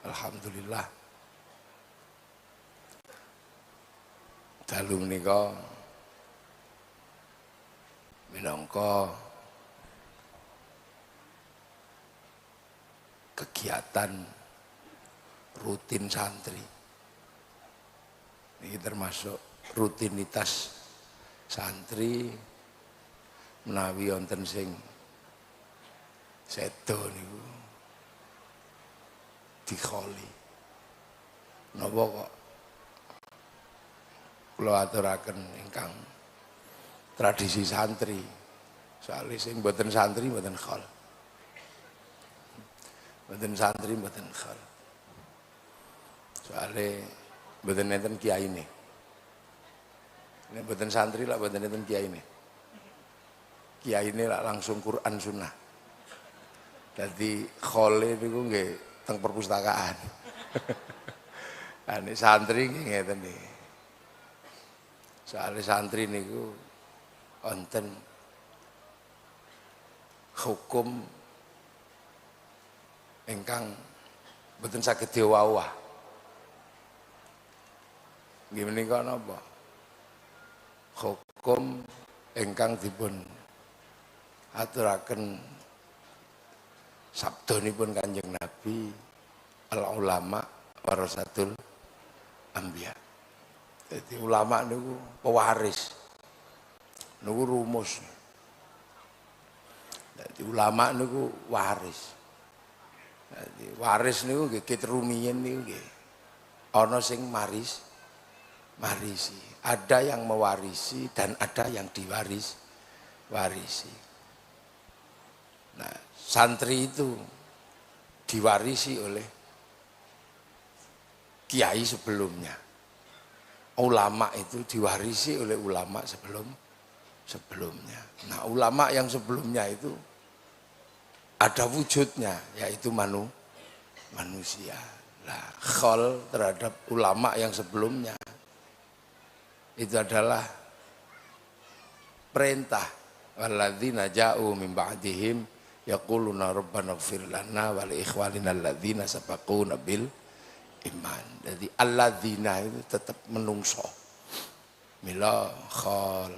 Alhamdulillah. Dalu menika minangka kegiatan rutin santri. Ini termasuk rutinitas santri menawi wonten sing sedo niku dikholi. Napa kok kula aturaken ingkang tradisi santri. Soalnya sing mboten santri mboten khol. Mboten santri mboten khol. Soalnya mboten enten kiyaine. Nek mboten santri lah mboten enten kiyaine. Kiyaine lah langsung Quran Sunnah. Dadi khole niku nggih teng perpustakaan. Nek santri nggih ngeten niki. Soalnya santri niku wonten hukum ingkang mboten saged diwawah. Nggih menika napa? Hukum ingkang dipun aturaken sabdanipun Kanjeng Nabi, al ulama warasatul anbiya. Jadi ulama niku pewaris, niku rumus. Jadi ulama niku waris. Jadi waris niku nggih kitrumiyin niku nggih ana sing marisi. Ada yang mewarisi dan ada yang warisi. Nah, santri itu diwarisi oleh kiai sebelumnya. Ulama itu diwarisi oleh ulama sebelumnya. Nah, ulama yang sebelumnya itu ada wujudnya, yaitu manusia. Nah, khol terhadap ulama yang sebelumnya itu adalah perintah. Walladzina ja'u min ba'dihim yaquluna rabbana ighfir lana wa li ikhwanina alladzina sabaquna bil iman. Jadi alladzina itu tetap menungso. Mila khol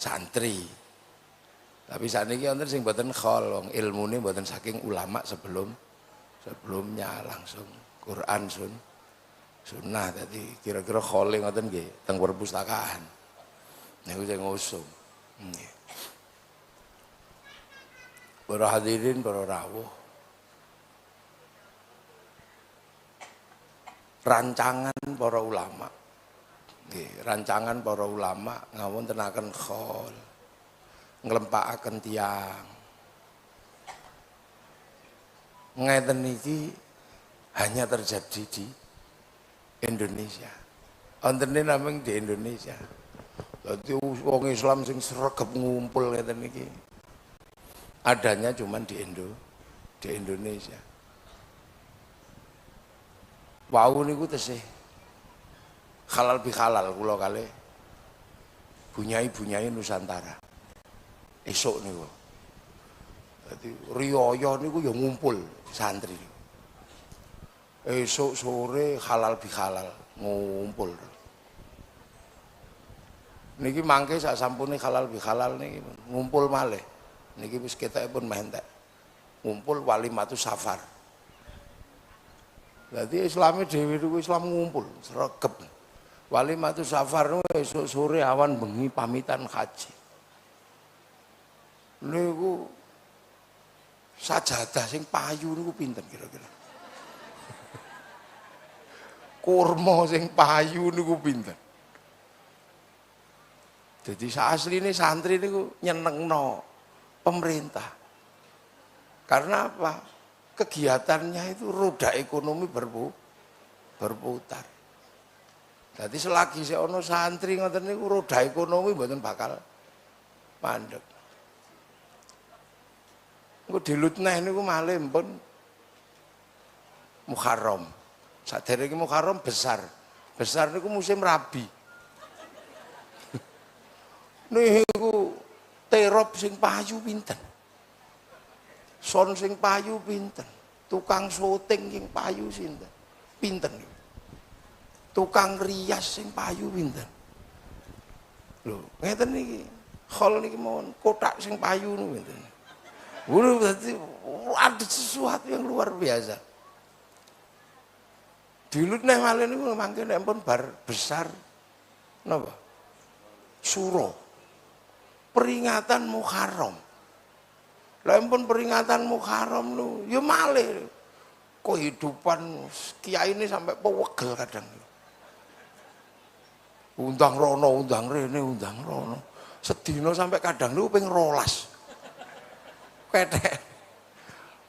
santri. Tapi sakniki wonten sing mboten khol, wong ilmune mboten saking ulama sebelumnya langsung Quran Sunnah. Jadi kira-kira khole ngoten nggih teng perpustakaan. Niku sing ngusung. Nggih. Para hadirin, para rawuh. Rancangan para ulama. Nggih, rancangan para ulama ngawontenaken khol. Nglempakaken tiyang. Ngeten iki hanya terjadi di Indonesia. Ontene namung di Indonesia. Dadi wong Islam sing sregep ngumpul ngeten iki. Adanya cuman di Indonesia. Wau niku tesih halal bihalal kula kalih bunyai Nusantara. Esuk niku. Dadi riyaya niku ya ngumpul santri. Esuk sore halal bihalal ngumpul. Niki mangke sak sampune halal bihalal niki ngumpul malih. Niki wis ketokipun meh entek. Ngumpul walimatus safar. Dadi Islame dhewe niku Islam ngumpul sregep. Walimatus safar niku esuk sore awan bengi pamitan haji. Niku sajadah sing payu niku pinten kira-kira? Kurma sing payu niku pinten? Jadi asline santri niku nyenengno pemerintah. Karena apa? Kegiatannya itu roda ekonomi berputar. Jadi selagi seono santri ngoten niku roda ekonomi mboten bakal mandek. Engko dilut neh niku malih pun Muharram. Saderenge Muharram besar. Besar niku musim rabi. Niku terop sing payu pinten. Son sing payu pinten. Tukang syuting sing payu sinten? Pinten? Tukang rias sing payu pinten? Lho, ngeten niki. Khol niki mawon kotak sing payu niku pinten? Berarti ada sesuatu yang luar biasa. Dulu nek malih niku mangke nek pun bar besar napa? Suro. Peringatan Muharram. Lah pun peringatan Muharram lu, ya malih. Kehidupan kiai ini sampai pewegel kadang. Undang rono, undang rene, undang rono. Sedina sampai kadang lu ping 12. Ketek.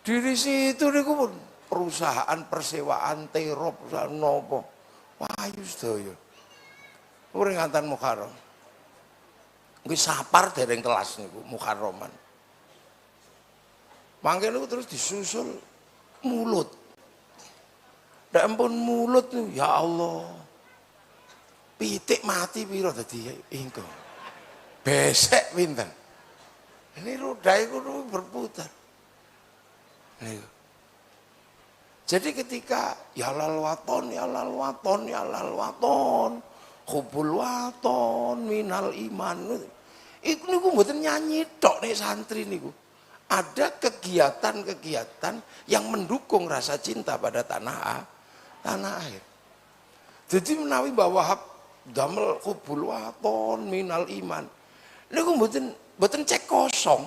Di situ niku pun perusahaan persewaan terop perusahaan nopo. Payu sedaya. Peringatan Muharram. Nggih sapar dereng kelas niku Muharraman. Mangke niku terus disusul mulut. Ndak ampun mulut niku ya Allah. Pitik mati piro dadi engko. Besek pinten? Ini roda itu berputar. Jadi ketika ya lal waton, ya lal waton, ya lal waton, hubul waton, minal iman. Iku niku mboten nyanyi tok nek santri niku. Ada kegiatan-kegiatan yang mendukung rasa cinta pada tanah air. Jadi menawi bahwa damel hubul waton, minal iman. Niku mboten cek kosong.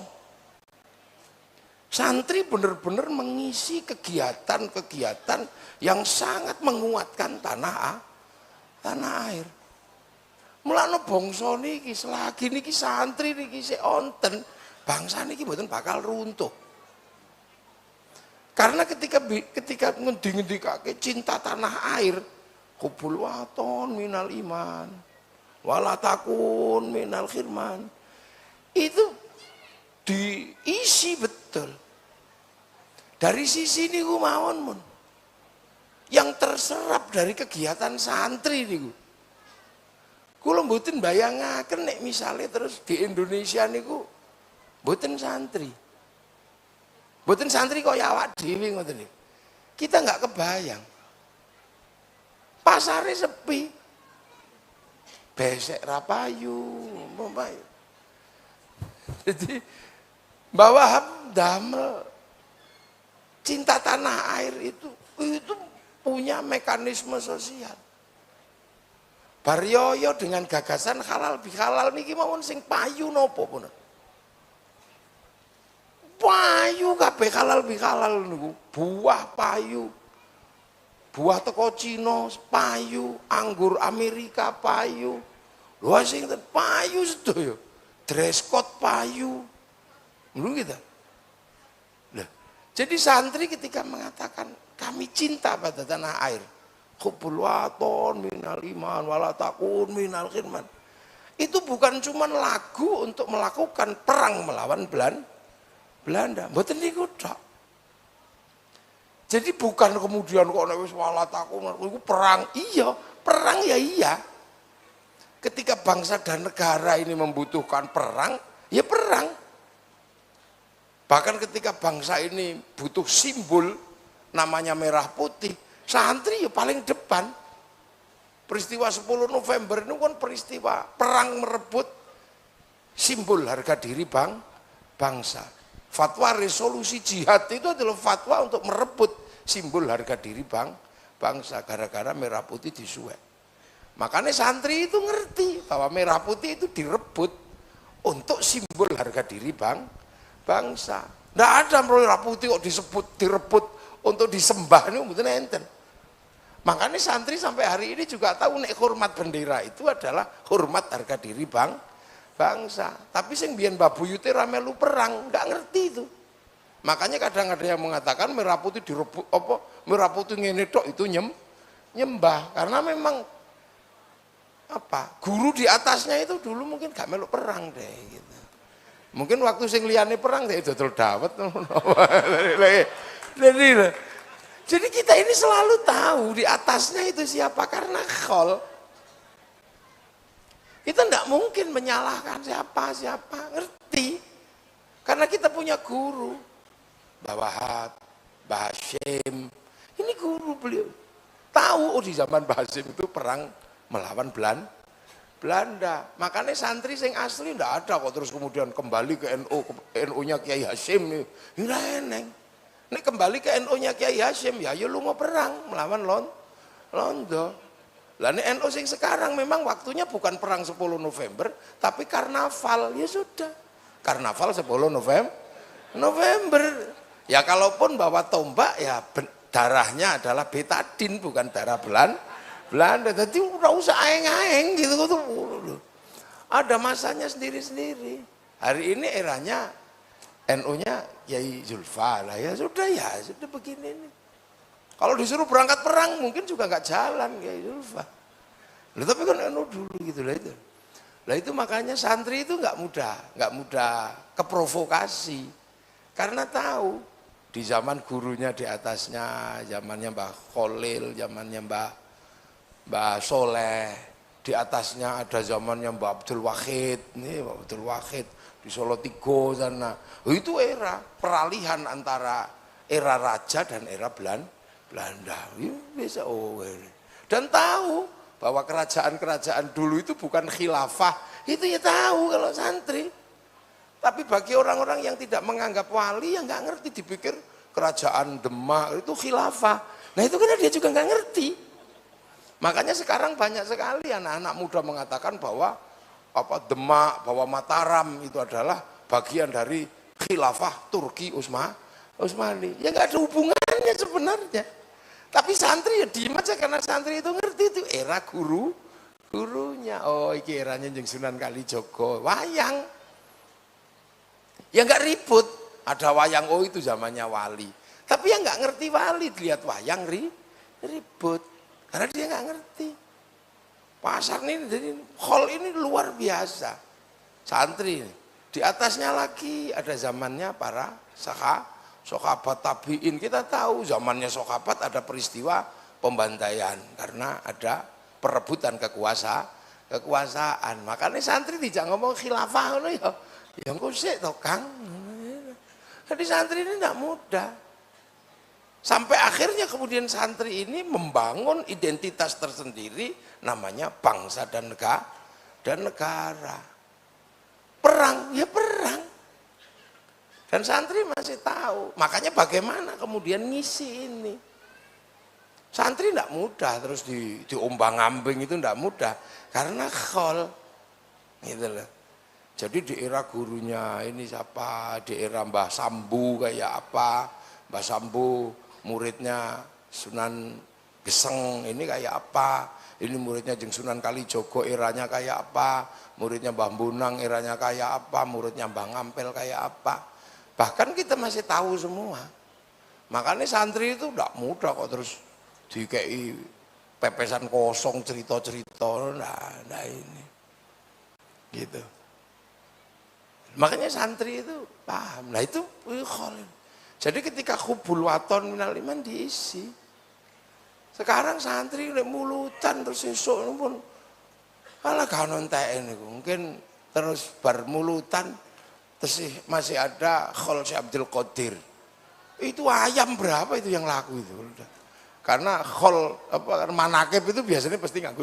Santri benar-benar mengisi kegiatan-kegiatan yang sangat menguatkan tanah air. Mulane bangsa niki selagi niki santri niki sik onten, bangsa niki mboten bakal runtuh. Karena ketika ngendi-ngendikake cinta tanah air, hubul waton minal iman, wala takun minal khirman. Itu diisi betul. Dari sisi niku mawon mun. Yang terserap dari kegiatan santri niku. Kula mboten bayangaken nek misale terus di Indonesia niku mboten santri. Mboten santri kaya awak dhewe ngoten niku. Kita enggak kebayang. Pasare sepi. Besek rapayu, payu. Jadi bahwa damel cinta tanah air itu punya mekanisme sosial. Baryoyo dengan gagasan halal bihalal niki mawon sing payu nopo pun. Payu kabeh halal bihalal niku, buah payu. Buah teko Cina payu, anggur Amerika payu. Lho sing payu sedaya. Dress code payu. Belum gitu. Nah, jadi santri ketika mengatakan kami cinta pada tanah air. Hubbul waton minal iman wala takun minal khirman. Itu bukan cuma lagu untuk melakukan perang melawan Belanda. Mboten niku tok. Jadi bukan kemudian kok nek wis wala takun iku perang. Iya, perang ya iya. Ketika bangsa dan negara ini membutuhkan perang, ya perang. Bahkan ketika bangsa ini butuh simbol, namanya merah putih, santri ya paling depan. Peristiwa 10 November itu kan peristiwa perang merebut simbol harga diri bangsa. Fatwa resolusi jihad itu adalah fatwa untuk merebut simbol harga diri bangsa. Gara-gara merah putih disuwek. Makanya santri itu ngerti bahwa merah putih itu direbut untuk simbol harga diri bangsa. Nggak ada merah putih kok direbut untuk disembah ini mboten enten. Makanya santri sampai hari ini juga tahu nek hormat bendera itu adalah hormat harga diri bangsa. Tapi sing biyen babuyute ra melu perang, nggak ngerti itu. Makanya kadang ada yang mengatakan merah putih direbut apa merah putih ngene tok itu nyembah karena memang guru di atasnya itu dulu mungkin gak meluk perang deh gitu. Mungkin waktu sing liyane perang deh dodol dawet. Jadi kita ini selalu tahu di atasnya itu siapa karena khol. Kita enggak mungkin menyalahkan siapa, ngerti. Karena kita punya guru. Bawahat, Mbah Hasyim. Ini guru beliau. Tahu di zaman Mbah Hasyim itu perang melawan Belanda. Makanya santri sing asli ndak ada kok terus kemudian kembali ke NU, NU-nya Kiai Hasyim nih. Enggak eneng. Nek kembali ke NU-nya Kiai Hasyim ya lu mau perang melawan Londo. Lah nek NU sing sekarang memang waktunya bukan perang 10 November, tapi karnaval. Ya sudah. Karnaval 10 November. Ya kalaupun bawa tombak ya darahnya adalah betadin bukan darah Belanda. Jadi udah usah aeng-aeng gitu tuh. Ada masanya sendiri-sendiri. Hari ini eranya NU-nya Kiai Zulfa lah ya sudah begini nih. Kalau disuruh berangkat perang mungkin juga nggak jalan Kiai Zulfa. Loh, tapi kan NU dulu gitu lah itu. Lah itu makanya santri itu nggak mudah keprovokasi. Karena tahu di zaman gurunya di atasnya, zamannya Mbah Kholil, zamannya Mbah Soleh, di atasnya ada zamannya Mbah Abdul Wahid, nih Mbah Abdul Wahid di Solo Tigo sana. Itu era peralihan antara era raja dan era Belanda. Bisa dan tahu bahwa kerajaan-kerajaan dulu itu bukan khilafah, itu ya tahu kalau santri. Tapi bagi orang-orang yang tidak menganggap wali, yang nggak ngerti, dipikir kerajaan Demak itu khilafah. Nah itu kan dia juga nggak ngerti. Makanya sekarang banyak sekali anak-anak muda mengatakan bahwa Demak, bahwa Mataram itu adalah bagian dari khilafah Turki Utsmani. Ya nggak ada hubungannya sebenarnya. Tapi santri ya diem aja karena santri itu ngerti itu era gurunya. Oh iki eranya jeung Sunan Kalijaga, wayang. Ya nggak ribut, ada wayang itu zamannya wali. Tapi yang nggak ngerti wali lihat wayang ribut karena dia nggak ngerti. Pasar ini jadi hall ini luar biasa. Santri di atasnya lagi ada zamannya para sahabat tabiin. Kita tahu zamannya sahabat ada peristiwa pembantaian karena ada perebutan kekuasaan. Makanya santri tidak ngomong khilafah ya. Yang kok sik to Kang. Jadi santri ini tidak mudah. Sampai akhirnya kemudian santri ini membangun identitas tersendiri namanya bangsa dan negara. Perang, ya perang. Dan santri masih tahu. Makanya bagaimana kemudian ngisi ini. Santri tidak mudah terus diombang-ambing itu tidak mudah karena khol. Gitu loh. Jadi di era gurunya ini siapa, di era Mbah Sambu kayak apa, Mbah Sambu muridnya Sunan Geseng ini kayak apa, ini muridnya Jeng Sunan Kalijogo eranya kayak apa, muridnya Mbah Bunang eranya kayak apa, muridnya Mbah Ngampel kayak apa. Bahkan kita masih tahu semua. Makanya santri itu tidak mudah kok terus dikei pepesan kosong cerita-cerita, nah ini gitu. Makanya santri itu paham. Nah itu jadi ketika hubul waton minal iman diisi. Sekarang santri udah mulutan terus esok pun malah kanon TN itu. Mungkin terus bermulutan terus masih ada Khol Syekh Abdul Qadir. Itu ayam berapa itu yang laku itu. Karena khol manakib itu biasanya pasti nganggo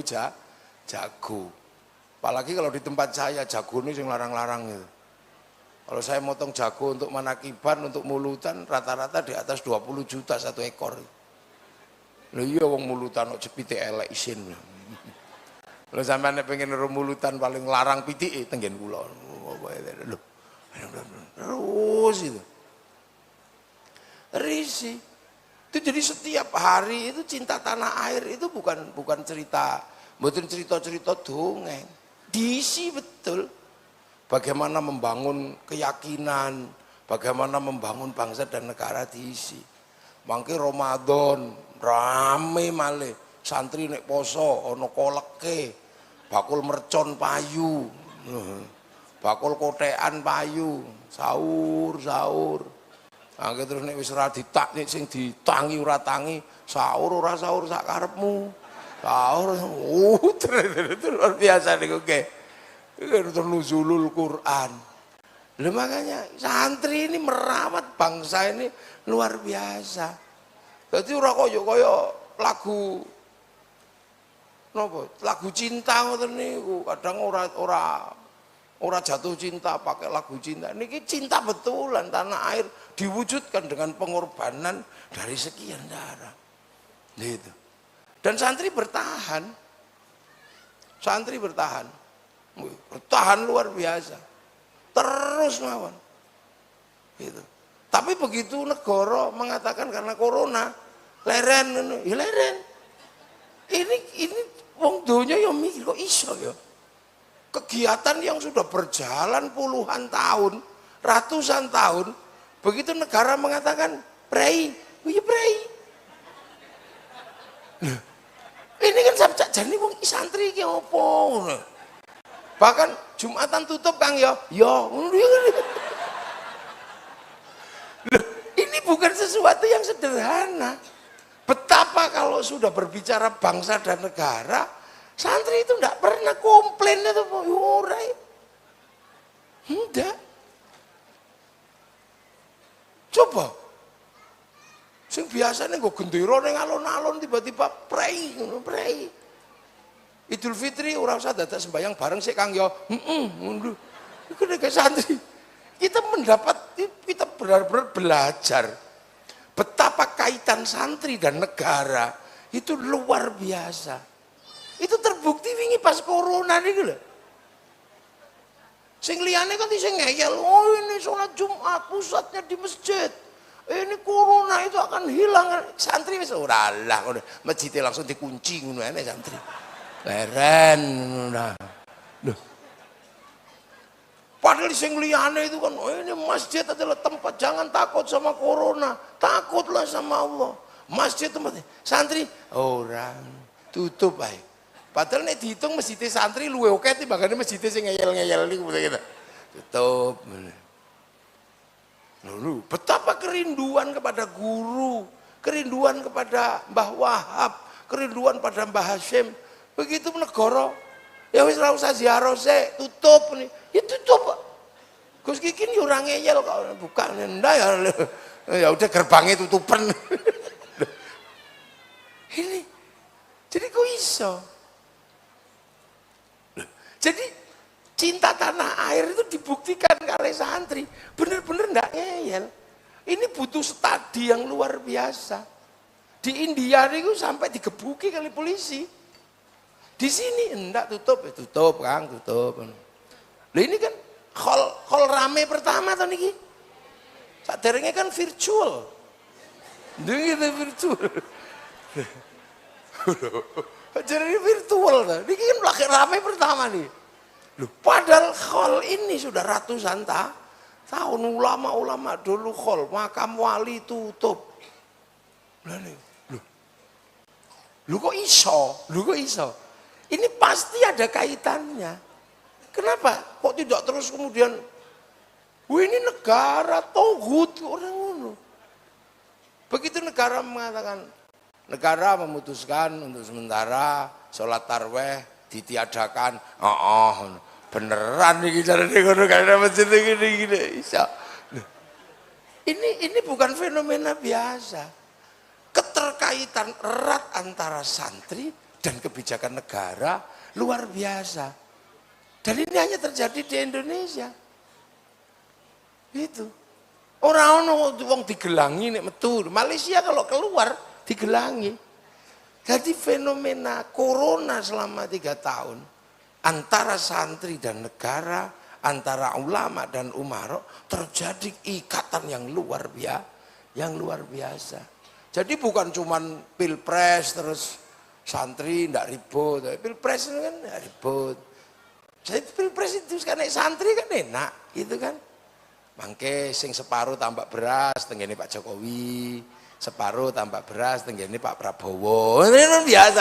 jago. Apalagi kalau di tempat saya jago ini yang larang-larang itu. Kalau saya motong jago untuk manakiban, untuk mulutan, rata-rata di atas 20 juta satu ekor. Loh iya wong mulutan kok cepite elek isin. Lho sampeyan pengen mulutan paling larang pitike tenggen kula. Lho. Terus itu. Risi. Itu jadi setiap hari itu cinta tanah air itu bukan cerita, bukan cerita-cerita dongeng. Diisi betul. Bagaimana membangun keyakinan, bagaimana membangun bangsa dan negara diisi. Mangke Ramadan rame malih, santri nek poso ana koleke, bakul mercon payu. Bakul kotekan payu, sahur. Mangke terus nek wis ora ditak sing ditangi ora tangi, sahur ora sahur sak karepmu. Sahur terus luar biasa niku nggih. Itu nuzulul Quran. Makanya santri ini merawat bangsa ini luar biasa. Jadi ora kaya lagu napa? Lagu cinta ngoten niku, kadang ora jatuh cinta pakai lagu cinta. Niki cinta betulan, tanah air diwujudkan dengan pengorbanan dari sekian darah. Gitu. Dan santri bertahan. Santri bertahan. Bertahan luar biasa. Terus mawon. Gitu. Tapi begitu negara mengatakan karena corona leren, ya leren. Ini wong donya ya mikir kok iso ya. Kegiatan yang sudah berjalan puluhan tahun, ratusan tahun, begitu negara mengatakan prei, ya prei. Ini kan sabjak jane wong santri iki opo ngono. Bahkan Jumatan tutup Kang ya ngono. Ini bukan sesuatu yang sederhana. Betapa kalau sudah berbicara bangsa dan negara, santri itu tidak pernah komplain itu yurai. Enggak. Coba. Sing biasanya gue gendera ning alon-alon tiba-tiba prei. Idul Fitri ora usah dadak sembahyang bareng sik Kang ya. Ngono. Iku nek santri. Kita benar-benar belajar betapa kaitan santri dan negara itu luar biasa. Itu terbukti wingi pas corona niku lho. Sing liyane kan sing ngeyel, oh ini sholat Jumat pusatnya di masjid. Ini corona itu akan hilang. Santri wis ora lah ngono. Masjidnya langsung dikunci ngono ae santri. Leren ngono. Loh. Padahal sing liyane itu kan oh ini masjid adalah tempat, jangan takut sama corona, takutlah sama Allah. Masjid tempat santri orang tutup ae. Padahal nek dihitung masjid santri luwe oke timbangane masjid sing ngeyel-ngeyel niku gitu. Tutup. Lalu betapa kerinduan kepada guru, kerinduan kepada Mbah Wahab, kerinduan pada Mbah Hashim. Begitu negara ya wis ora usah ziarah sik, tutup nih. Ya tutup. Gus Kiki yo ora ngeyel kok buka ndak ya udah gerbangnya tutupan. Ini jadi kok iso. Jadi cinta tanah air itu dibuktikan oleh santri, bener-bener ndak ngeyel. Ini butuh studi yang luar biasa. Di India itu sampai digebuki kali polisi. Di sini enggak tutup Kang, tutup. Lah ini kan hall rame pertama tahun ini. Saderenge kan virtual. Niki virtual. Jadi virtual ta. Niki kan lagi rame pertama nih. Loh, padahal hall ini sudah ratusan tahun ulama-ulama dulu hall makam wali tutup. Lah nih. Lu kok iso? Ini pasti ada kaitannya. Kenapa? Kok tidak terus kemudian, wah ini negara tauhid orang ngono. Begitu negara mengatakan, negara memutuskan untuk sementara sholat tarweh ditiadakan. Beneran nih cara ngono karena masjid gini. Ini bukan fenomena biasa. Keterkaitan erat antara santri dan kebijakan negara luar biasa. Dan ini hanya terjadi di Indonesia. Itu. Orang-orang wong digelangi nek metu. Malaysia kalau keluar digelangi. Jadi fenomena corona selama 3 tahun antara santri dan negara, antara ulama dan umara terjadi ikatan yang luar biasa. Jadi bukan cuman pilpres terus santri ndak ribut, pilpres itu kan ndak ribut. Jadi pilpres itu kan santri kan enak, gitu kan. Mangke sing separuh tambah beras tenggene Pak Jokowi, separuh tambah beras tenggene Pak Prabowo. Ini kan biasa.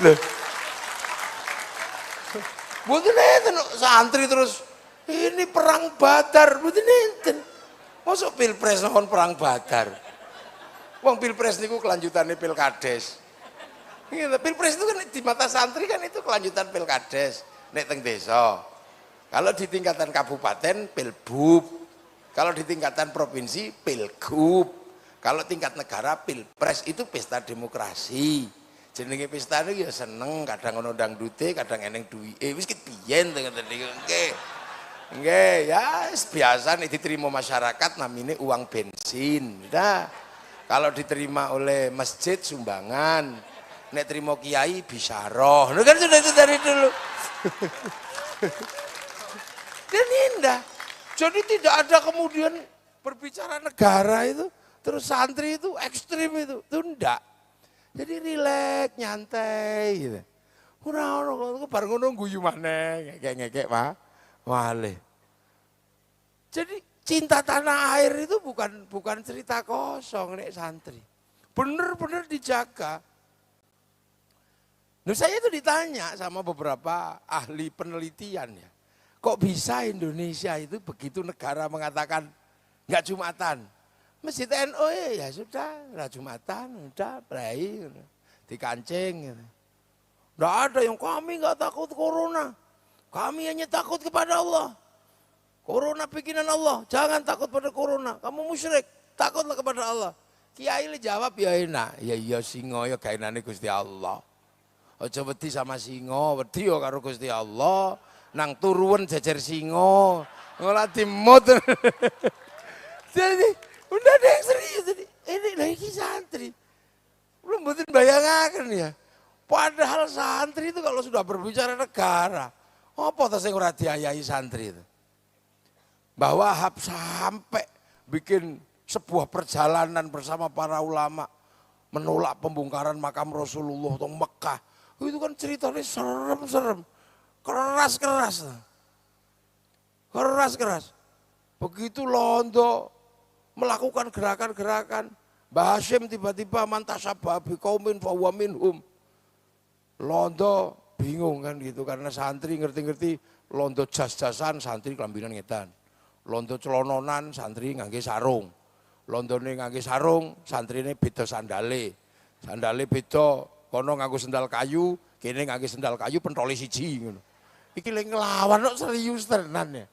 Loh. Mboten enten santri terus ini perang Badar, mboten enten. Mosok pilpres nang perang Badar. Wong pilpres niku kelanjutannya pilkades. Gitu, pilpres itu kan di mata santri kan itu kelanjutan pilkades nek teng desa. Kalau di tingkatan kabupaten pilbub, Kalau di tingkatan provinsi pilgub, kalau tingkat negara pilpres, itu pesta demokrasi. Jenenge pesta itu ya seneng, kadang ono dangdute, kadang eneng duwike. Wis kepiyen to ngoten niku. Nggih, ya biasa nek diterima masyarakat namine uang bensin. Dah. Kalau diterima oleh masjid sumbangan, nek terima kiai bisyarah. Kan sudah itu dari dulu. Dan indah. Jadi tidak ada kemudian berbicara negara itu, terus santri itu ekstrim itu enggak. Jadi rileks, nyantai gitu. Ora bar ngono guyu maneh, ngekek-ngekek Pak. Wale. Jadi cinta tanah air itu bukan cerita kosong nek santri. Bener-bener dijaga. Nah, saya itu ditanya sama beberapa ahli penelitian ya. Kok bisa Indonesia itu begitu negara mengatakan enggak Jumatan. Masjid NU ya sudah, enggak Jumatan, udah berai, dikancing. Enggak ada yang kami enggak takut corona. Kami hanya takut kepada Allah. Corona bikinan Allah, jangan takut pada corona. Kamu musyrik, takutlah kepada Allah. Kiai le jawab ya enak, ya iya singo ya gaenane Gusti Allah. Aja wedi sama singo, wedi yo karo Gusti Allah. Nang turuan jajar singo, ngolah dimut. Jadi udah ada yang serius. Jadi ini lagi santri, belum betul bayangakan ya. Padahal santri itu kalau sudah berbicara negara, apa tas yang ora diayai santri itu? Bahwa sampai bikin sebuah perjalanan bersama para ulama menolak pembongkaran makam Rasulullah di Mekah. Itu kan ceritanya serem-serem. Keras-keras. Begitu Londo melakukan gerakan-gerakan, Mbah Hasyim tiba-tiba mantasabah bi qaumin fa huwa minhum. Londo bingung kan gitu karena santri ngerti-ngerti Londo jas-jasan, santri kelambinan ngedan. Londo celononan, santri ngangge sarung. Londone ngangge sarung, santrine beda sandale. Sandale beda, kono nganggo sendal kayu, kene ngangge sendal kayu pentole siji ngono. Iki lek nglawan kok serius tenan ya.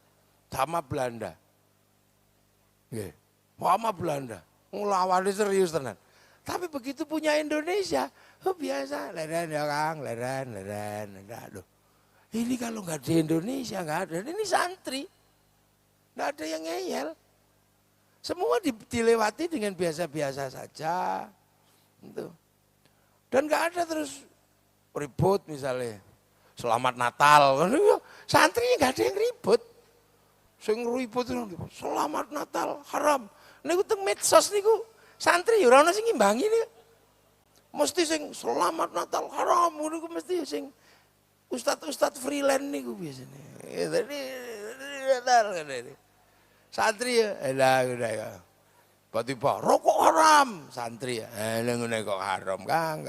Sama Belanda. Nggih. Sama Belanda. Nglawane serius tenan. Tapi begitu punya Indonesia, biasa leren ya Kang, leren. Aduh. Ini kalau nggak di Indonesia nggak ada. Ini santri. Nggak ada yang ngeyel. Semua dilewati dengan biasa-biasa saja. Itu. Dan nggak ada terus ribut misalnya. Selamat Natal. Santrinya nggak ada yang ribut. Sing ribut selamat Natal haram. Niku teng medsos niku santri ora ono sing ngimbangi niku. Mesti sing selamat Natal haram niku mesti sing ustad-ustad freelance niku biasanya. Tadi Natal ngene. Santri ya, elah udah. Tiba-tiba rokok haram, santri ya. Ngene kok haram, Kang.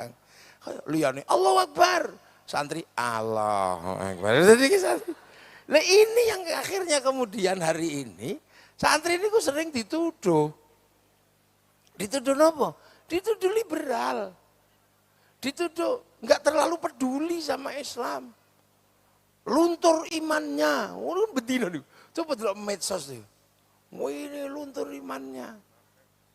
Liyane Allahu Akbar. Santri Allahu Akbar. Nah ini yang akhirnya kemudian hari ini santri ini sering dituduh. Dituduh apa? Dituduh liberal. Dituduh nggak terlalu peduli sama Islam. Luntur imannya. Betina nih. Coba delok medsos nih. Wah ini luntur imannya.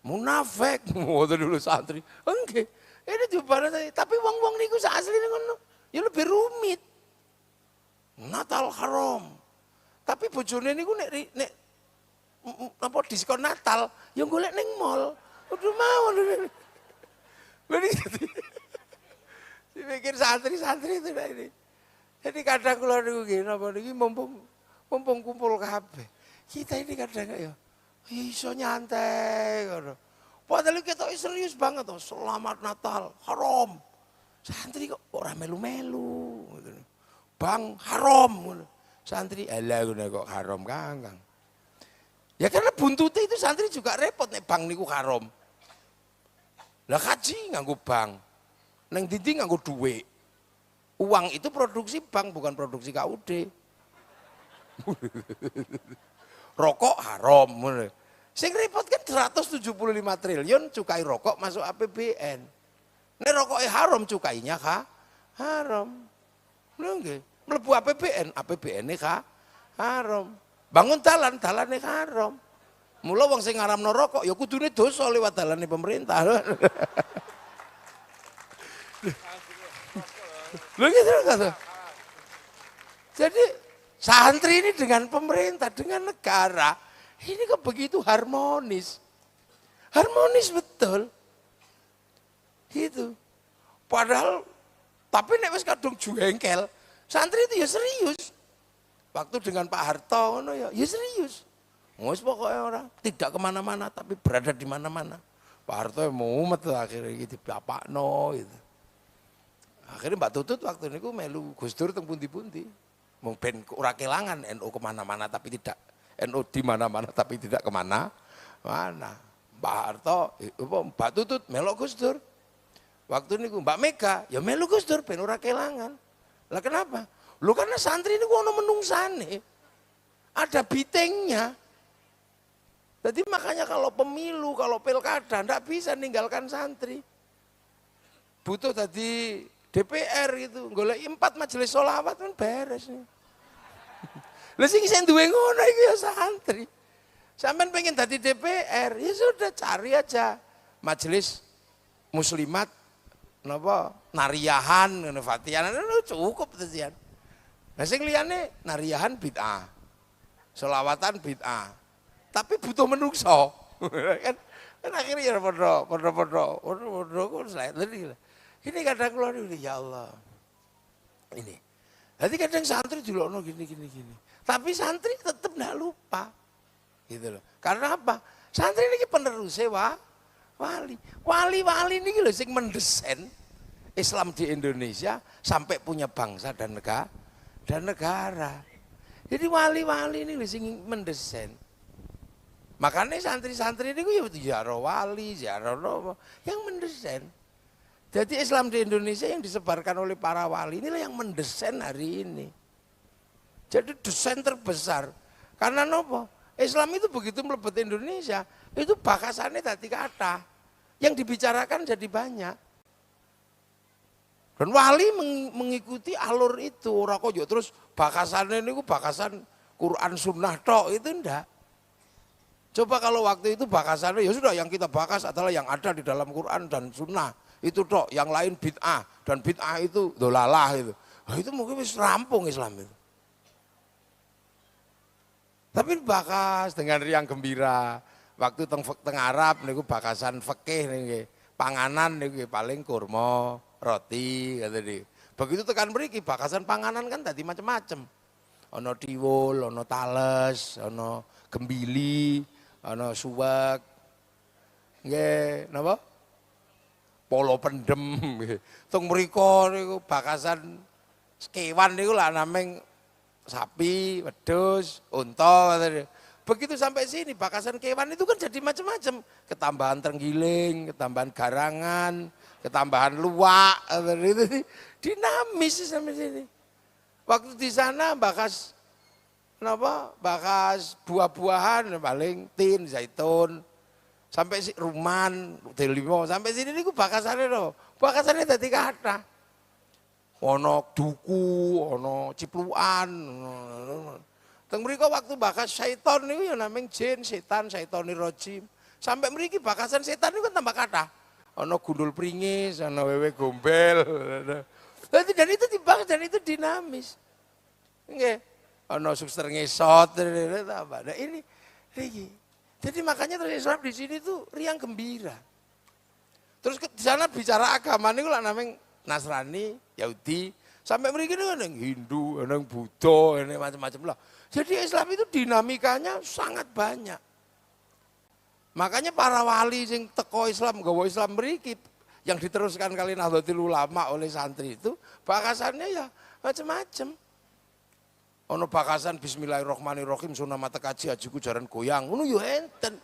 Munafik. Ngono dulu santri. Enggak. Ini jawabannya tapi wong-wong niku asline ngono. Ya lebih rumit. Natal haram. Tapi bojone niku nek apa diskon Natal, ya golek ning mall. Udah mau lho. Dipikir santri-santri itu ini. Jadi kadang kula niku nggih napa niki mumpung kumpul kabeh. Kita ini kadang ya iso nyantai ngono. Padahal kita serius banget tuh, selamat Natal, haram. Santri kok ora melu-melu ngono. Bang haram ngono. Santri alah ngono kok haram Kang. Ya karena buntute itu santri juga repot nek bang niku haram. Lah kaji nganggo bang. Neng dindi nganggo duit. Uang itu produksi bank bukan produksi KUD. Rokok haram. Sing repot kan 175 triliun cukai rokok masuk APBN. Nek rokoknya haram cukainya haram. Lho nggih, mlebu APBN, APBN-e haram. Bangun dalan, dalane haram. Mula wong sing ngaramno rokok ya kudune dosa liwat dalane pemerintah. Lho gitu kata. Jadi santri ini dengan pemerintah, dengan negara, ini kok begitu harmonis. Harmonis betul. Gitu. Padahal tapi nek wis kadung jengkel, santri itu ya serius. Waktu dengan Pak Harto ya serius. Wis pokoknya orang tidak kemana-mana tapi berada di mana-mana. Pak Harto mumet akhirnya gitu bapakno gitu. Akhirnya Mbak Tutut waktu niku melu Gus Dur teng pundi-pundi. Mung ben ora kelangan NU kemana-mana tapi tidak NU di mana-mana tapi tidak kemana-mana. Pak Harto, Mbak Tutut melok Gus Dur. Waktu niku Mbak Mega ya melu Gus Dur ben ora kelangan. Lah kenapa? Lu karena santri niku ono menungsane. Ada bitengnya. Jadi makanya kalau pemilu, kalau pilkada, enggak bisa ninggalkan santri. Butuh tadi DPR gitu, golek 4 majelis sholawat kan beres nih. Lah sing duwe ngono iki ya santri. Sampeyan pengen tadi DPR, ya sudah cari aja majelis muslimat napa nariyahan ngono Fatihan cukup tesian. Lah sing liyane nariyahan bid'ah. Sholawatan bid'ah. Tapi butuh menungso. kan akhirnya ya podo ini kadang keluar ini ya Allah. Ini. Jadi kadang santri dulu gini. Tapi santri tetap enggak lupa. Gitu loh. Karena apa? Santri ini penerusnya wali. Wali ini lho sing mendesain Islam di Indonesia sampai punya bangsa dan negara. Jadi wali-wali ini lho sing mendesain. Makanya santri-santri ini ya ziarah wali, ziarah yang mendesain. Jadi Islam di Indonesia yang disebarkan oleh para wali inilah yang mendesain hari ini. Jadi desain terbesar. Karena nopo? Islam itu begitu melebet Indonesia, itu bakasannya tadi kata. Yang dibicarakan jadi banyak. Dan wali mengikuti alur itu. Ora kok terus bakasannya ini bakasan Quran Sunnah tok itu enggak. Coba kalau waktu itu bakasannya ya sudah yang kita bakas adalah yang ada di dalam Quran dan Sunnah itu tok, yang lain bid'ah dan bid'ah itu dolalah itu. Nah, itu mungkin wis rampung Islam itu. Tapi bakas dengan riang gembira. Waktu teng Arab niku bakasan fikih niki, panganan niku paling kurma, roti kata di. Begitu tekan mriki bakasan panganan kan tadi macam-macam. Ono tiwul, ono tales, ono gembili, ana suwak, nggih, napa? Polo pendem. Teng mriko niku bakasan kewan niku lah nameng sapi, wedhus, unta. Begitu sampai sini bakasan kewan itu kan jadi macam-macam. Ketambahan terenggiling, ketambahan garangan, ketambahan luwak. Itu dinamis sampai sini. Waktu di sana bakas buah-buahan paling tin, zaitun, sampai ruman, delimo, sampai sini niku bakasane lho. Bakasane dadi kathah. Ono duku, ono ciplukan. Teng mriko waktu bakas syaiton niku ya nameng jin, setan, syaitoni rajim. Sampai mriki bakasan setan niku kan tambah kathah. Ono gundul pringis, ono wewe gombel. Dan itu dibahas dan itu dinamis. Nggih. Ono suster ngesot, nah ini. Jadi makanya terus Islam di sini tuh riang gembira. Terus di sana bicara agama ini lah namanya Nasrani, Yahudi, sampai mereka ini ada yang Hindu, ada yang Buddha, ada macam-macam lah. Jadi Islam itu dinamikanya sangat banyak. Makanya para wali yang teko Islam, gawa Islam mereka yang diteruskan kali Nahdlatul Ulama oleh santri itu, bakasannya ya macam-macam. Ono bakasan bismillahirrahmanirrahim sunah mata kaji ajiku jaran goyang ngono yo enten.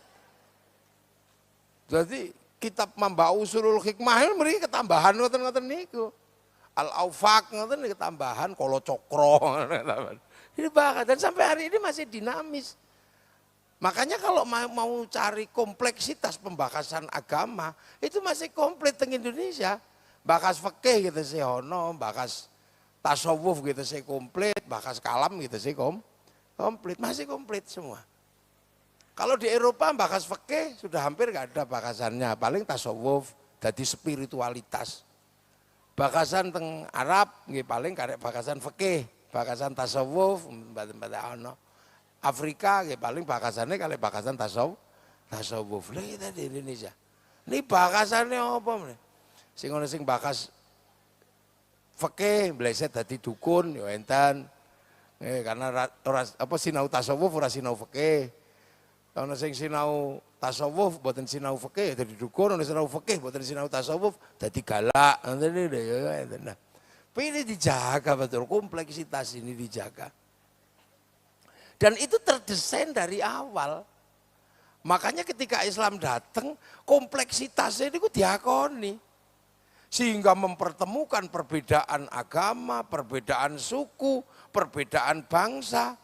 Jadi kitab Mamba'u Ushulul Hikmah mriki ketambahan ngoten-ngoten niku. Al-Aufaq ngoten ketambahan Kala Cokro. Ini bakat dan sampai hari ini masih dinamis. Makanya kalau mau cari kompleksitas pembahasan agama itu masih komplit di Indonesia. Bakas fikih gitu sih ono, bakas tasawuf gitu sih komplit, bakas kalam gitu sih komplit, masih komplit semua. Kalau di Eropa bakas fikih sudah hampir nggak ada bakasannya, paling tasawuf, jadi spiritualitas. Bakasan teng Arab nggih paling karek bakasan fikih, bakasan tasawuf, ono. Afrika nggih paling bakasannya kali bakasan tasawuf. Lah kita di Indonesia. Ini bakasannya apa meneh? Sing ono sing bakas fikih bleset dadi dukun ya enten. Karena ora apa sinau tasawuf ora sinau fikih. Ono sing sinau tasawuf mboten sinau fikih dadi dukun, ono sinau fikih mboten sinau tasawuf dadi galak. Ngoten ya enten. Tapi ini dijaga betul, kompleksitas ini dijaga. Dan itu terdesain dari awal. Makanya ketika Islam datang, kompleksitasnya itu diakoni. Sehingga mempertemukan perbedaan agama, perbedaan suku, perbedaan bangsa.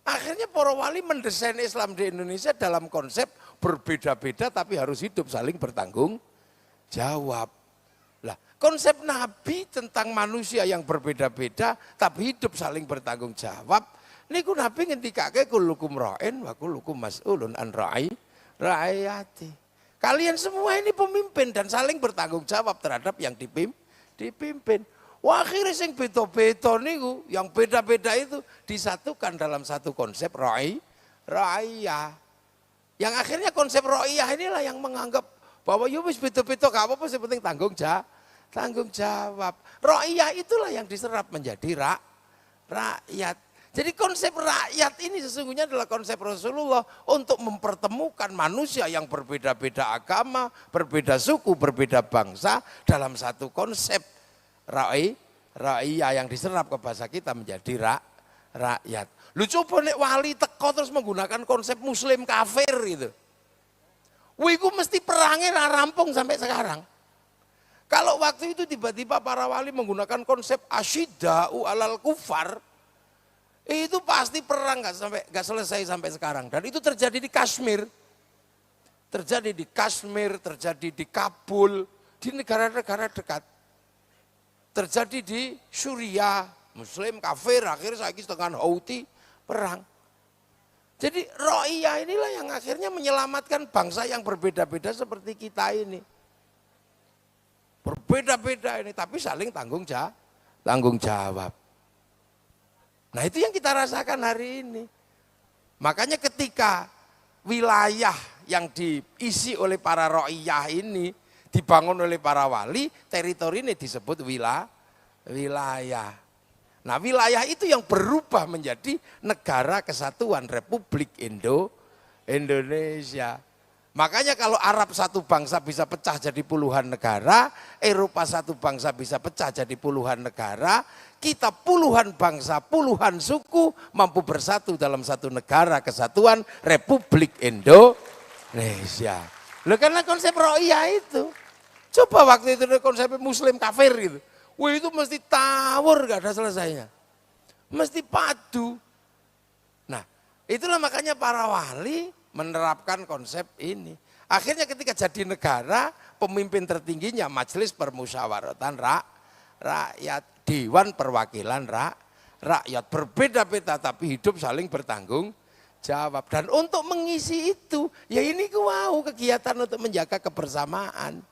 Akhirnya para wali mendesain Islam di Indonesia dalam konsep berbeda-beda tapi harus hidup saling bertanggung jawab. Lah, konsep Nabi tentang manusia yang berbeda-beda tapi hidup saling bertanggung jawab. Niku Nabi ngendikake kullukum ra'in wa kullukum mas'ulun an ra'iyati. Kalian semua ini pemimpin dan saling bertanggung jawab terhadap yang dipimpin. Wah, akhirnya yang beda-beda niku, yang beda-beda itu disatukan dalam satu konsep ra'iyah. Yang akhirnya konsep ra'iyah inilah yang menganggap bahwa ya wis beda-beda gak apa-apa, yang penting tanggung jawab. Ra'iyah itulah yang diserap menjadi rakyat. Jadi konsep rakyat ini sesungguhnya adalah konsep Rasulullah untuk mempertemukan manusia yang berbeda-beda agama, berbeda suku, berbeda bangsa dalam satu konsep ra'iyah yang diserap ke bahasa kita menjadi rakyat. Lu coba nek wali teko terus menggunakan konsep muslim kafir gitu. Wiku mesti perangnya rampung sampai sekarang. Kalau waktu itu tiba-tiba para wali menggunakan konsep asyidda'u alal kufar, itu pasti perang gak selesai sampai sekarang. Dan itu terjadi di Kashmir. Terjadi di Kashmir, terjadi di Kabul, di negara-negara dekat. Terjadi di Suriah, Muslim kafir, akhirnya saiki dengan Houthi perang. Jadi ra'iyah inilah yang akhirnya menyelamatkan bangsa yang berbeda-beda seperti kita ini. Berbeda-beda ini, tapi saling tanggung jawab. Nah itu yang kita rasakan hari ini. Makanya ketika wilayah yang diisi oleh para ra'iyah ini dibangun oleh para wali, teritori ini disebut wilayah. Nah wilayah itu yang berubah menjadi Negara Kesatuan Republik Indonesia. Makanya kalau Arab satu bangsa bisa pecah jadi puluhan negara, Eropa satu bangsa bisa pecah jadi puluhan negara, kita puluhan bangsa, puluhan suku mampu bersatu dalam satu Negara Kesatuan Republik Indonesia. Loh karena konsep ra'iyah itu. Coba waktu itu konsep muslim kafir gitu. Wah itu mesti tawur gak ada selesainya. Mesti padu. Nah itulah makanya para wali menerapkan konsep ini. Akhirnya ketika jadi negara, pemimpin tertingginya Majelis Permusyawaratan Rakyat, Dewan Perwakilan Rakyat. Berbeda-beda tapi hidup saling bertanggung jawab. Dan untuk mengisi itu, ya ini kegiatan untuk menjaga kebersamaan.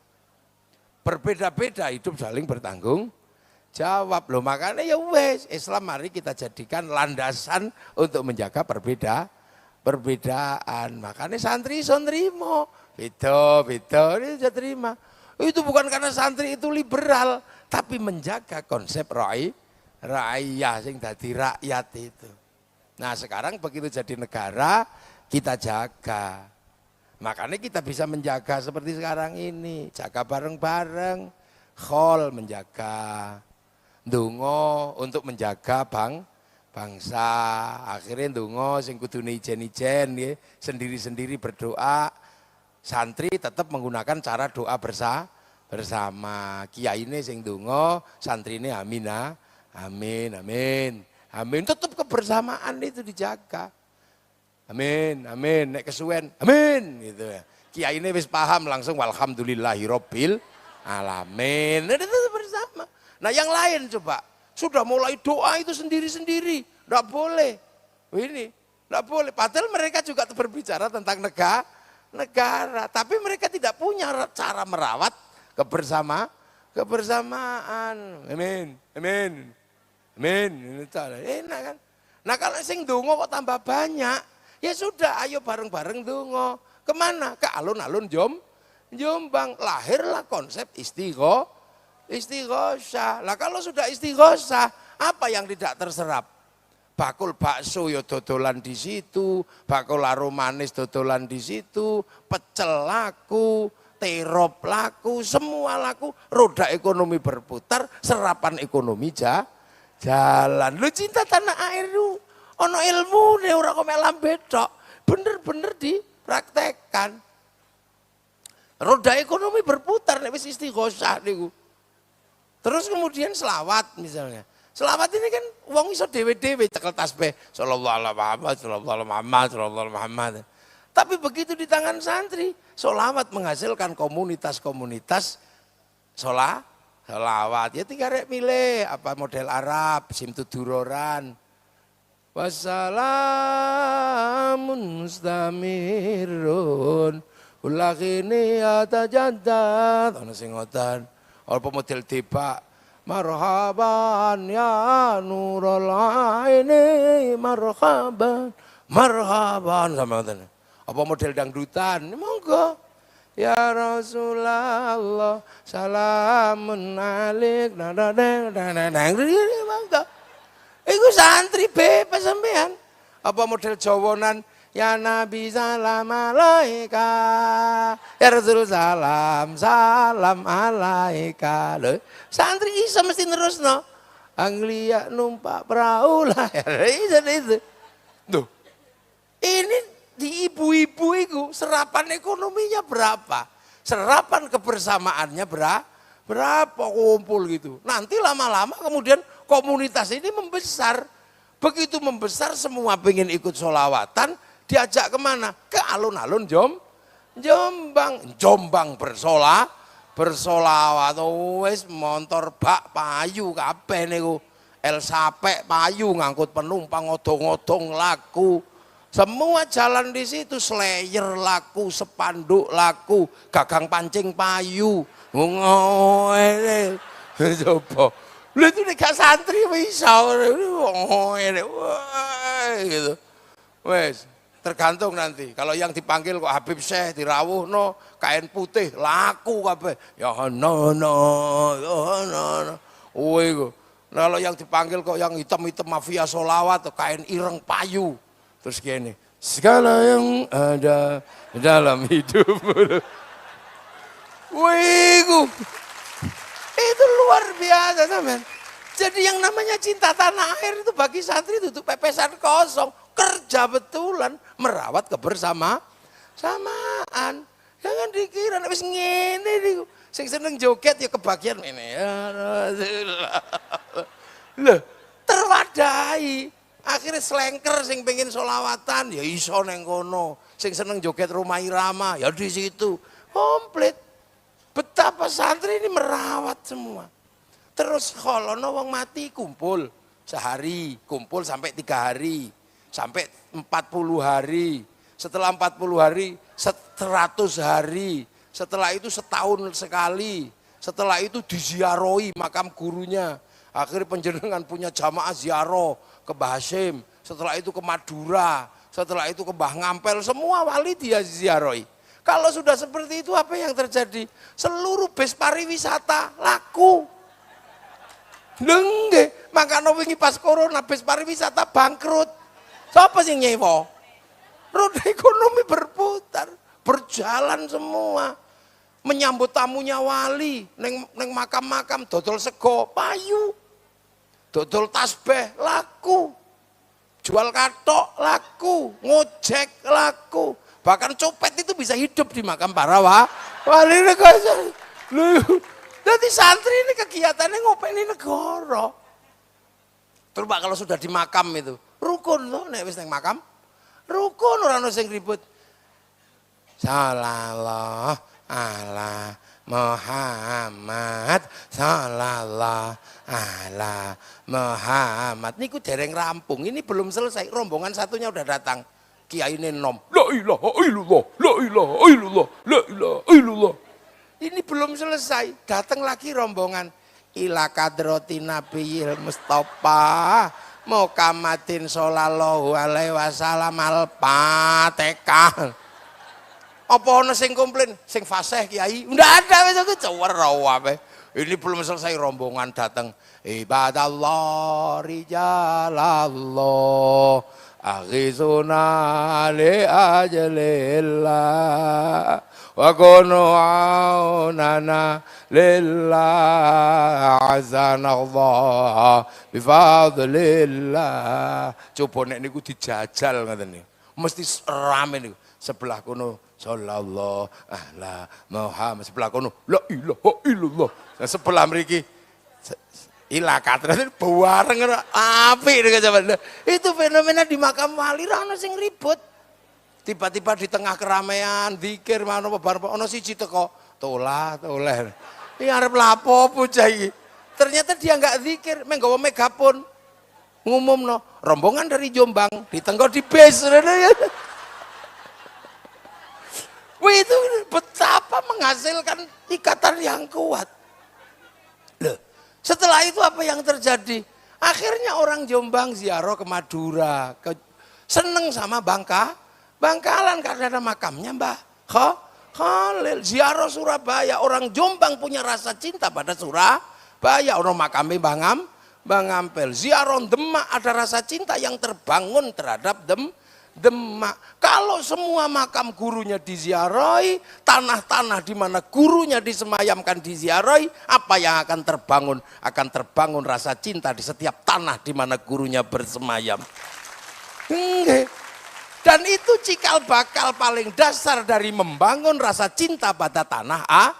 Berbeda-beda hidup saling bertanggung jawab. Loh makanya ya wes, Islam mari kita jadikan landasan untuk menjaga perbedaan. Makanya santri iso nrimo, beda ini bisa terima. Itu bukan karena santri itu liberal, tapi menjaga konsep ra'iyah sing dadi rakyat itu. Nah sekarang begitu jadi negara, kita jaga. Makanya kita bisa menjaga seperti sekarang ini, jaga bareng-bareng, khol menjaga, ndonga untuk menjaga bangsa. Akhirnya ndonga sing kudune ijen-ijen nggih, sendiri-sendiri berdoa. Santri tetap menggunakan cara doa bersama. Kiyaine sing ndonga, santrine amin. Tetap kebersamaan itu dijaga. Amin. Nek kesuwen, amin gitu ya. Kiyaine wis paham langsung walhamdulillahirabbil alamin. Itu bersama. Nah, yang lain coba sudah mulai doa itu sendiri-sendiri, enggak boleh. Ini. Tidak boleh. Padahal mereka juga berbicara tentang negara. Tapi mereka tidak punya cara merawat kebersamaan. Amin. Amin. Amin. Enak kan? Nah kalau sing dongo kok tambah banyak, ya sudah ayo bareng-bareng dongo. Kemana? Ke alun-alun Jombang. Lahirlah konsep istighosah. Lah kalau sudah istighosah, apa yang tidak terserap? Bakul bakso ya dodolan di situ, bakul laro manis dodolan di situ, pecel laku, terop laku, semua laku, roda ekonomi berputar, serapan ekonomi jalan. Lu cinta tanah air lu, ono ilmu nih ora kok lambe tok, bener-bener dipraktekkan. Roda ekonomi berputar nek wis istighosah niku. Terus kemudian selawat misalnya. Selawat ini kan wong iso dewe-dewe cekel tasbih sallallahu alaihi Muhammad, sallallahu alaihi Muhammad, sallallahu alaihi Muhammad. Tapi begitu di tangan santri, selawat menghasilkan komunitas-komunitas selawat. Ya tinggal rek milih apa model Arab, simtuduroran. Wassalamun mustamirun ulakini atajaddad. Ana sing ngoten. Apa model tebak. Marhaban ya nurul aini marhaban sama ngoten. Apa model dangdutan? Monggo. Ya Rasulullah salamun alaik monggo. Iku santri bebas sampean. Apa model jawonan? Ya Nabi salam alaika, ya Rasul salam alaika. Loh, santri isa mesti terus no. Anglia numpak perahu lah, itu. Tuh, ini di ibu-ibu itu serapan ekonominya berapa? Serapan kebersamaannya berapa kumpul gitu. Nanti lama-lama kemudian komunitas ini membesar. Begitu membesar semua pengen ikut sholawatan. Diajak kemana? Ke alun-alun Jombang bersolawat. Wis motor bak payu kabeh niku. El Sapek payu ngangkut penumpang odong-odong laku. Semua jalan di situ, slayer laku, sepanduk laku, gagang pancing payu. Ngono. Coba. Lha itu nek gak santri bisa gitu. Wes tergantung nanti. Kalau yang dipanggil kok Habib Syekh dirawuhno kain putih laku kabeh. Ya no. Kalau yang dipanggil kok yang hitam-hitam mafia solawat atau kain ireng payu. Terus gini, segala yang ada dalam hidupmu. Wih, itu luar biasa teman. Jadi yang namanya cinta tanah air itu bagi santri itu pepesan kosong. Kerja betulan merawat kebersamaan. Jangan dikira wis ngene niku. Sing seneng joget ya kebagian ini. Loh, terwadahi. Akhirnya selengker sing pengen solawatan ya iso neng kono. Sing seneng joget rumah irama ya di situ. Komplit. Betapa santri ini merawat semua. Terus kalau wong mati kumpul sehari, kumpul sampai 3 hari. Sampai 40 hari, setelah 40 hari, 100 hari, setelah itu setahun sekali, setelah itu diziarahi makam gurunya, akhirnya penjenengan punya jamaah ziarah ke Mbah Hasyim, setelah itu ke Madura, setelah itu ke Mbah Ngampel, semua wali dia ziarahi. Kalau sudah seperti itu apa yang terjadi? Seluruh bis pariwisata laku. Lengge, makanya wingi pas corona bis pariwisata bangkrut. Siapa sih nyewa? Roda ekonomi berputar, berjalan semua. Menyambut tamunya wali, neng makam-makam, dodol sego, payu. Dodol tasbih, laku. Jual katok, laku. Ngojek, laku. Bahkan copet itu bisa hidup di makam para wali negara. Jadi santri ini kegiatannya ngopeni negara. Terus kalau sudah di makam itu, rukun loh, nek wis nang makam, rukun ora ono sing ribut. Sallallahu ala Muhammad sallallahu ala Muhammad. Niku dereng rampung, ini belum selesai, rombongan satunya udah datang. Kiai ini nom, la ilaha illallah, la ilaha illallah, la ilaha illallah. Ini belum selesai, datang lagi rombongan. Ila kadroti nabiyil Mustafa Muhammadin sallallahu alaihi wasallam al-Fatihah. Apa ono sing komplain, sing fasih kiai? Ndak ada wis aku cewero wae. Ini belum selesai rombongan datang. Ibadallah rijalallah aghizuna li ajalillah wa kunu aunana lillah azanallah bifadlillah. Coba nek niku dijajal ngoten niku. Mesti rame niku. Sebelah kono sallallahu ala Muhammad, sebelah kono la ilaha illallah. Nah, sebelah mriki ila katran bareng apik nek sampeyan. Itu fenomena di makam wali ra ono sing ribut. Tiba-tiba di tengah keramaian zikir manopo bar ono siji teko tolah. Iki arep lapo bocah iki. Ternyata dia enggak zikir, menggawa megapon. Ngumumno, rombongan dari Jombang ditenggo di bis. Wih, itu betapa menghasilkan ikatan yang kuat. Loh, setelah itu apa yang terjadi? Akhirnya orang Jombang ziarah ke Madura, seneng sama Bangkalan karena ada makamnya Mbah Khalil. Ziarah Surabaya, orang Jombang punya rasa cinta pada Surabaya. Orang makamnya Bang Ampel. Ziarah Demak ada rasa cinta yang terbangun terhadap Demak. Kalau semua makam gurunya diziarahi, tanah-tanah di mana gurunya disemayamkan diziarahi, apa yang akan terbangun? Akan terbangun rasa cinta di setiap tanah di mana gurunya bersemayam. Dan itu cikal bakal paling dasar dari membangun rasa cinta pada tanah air.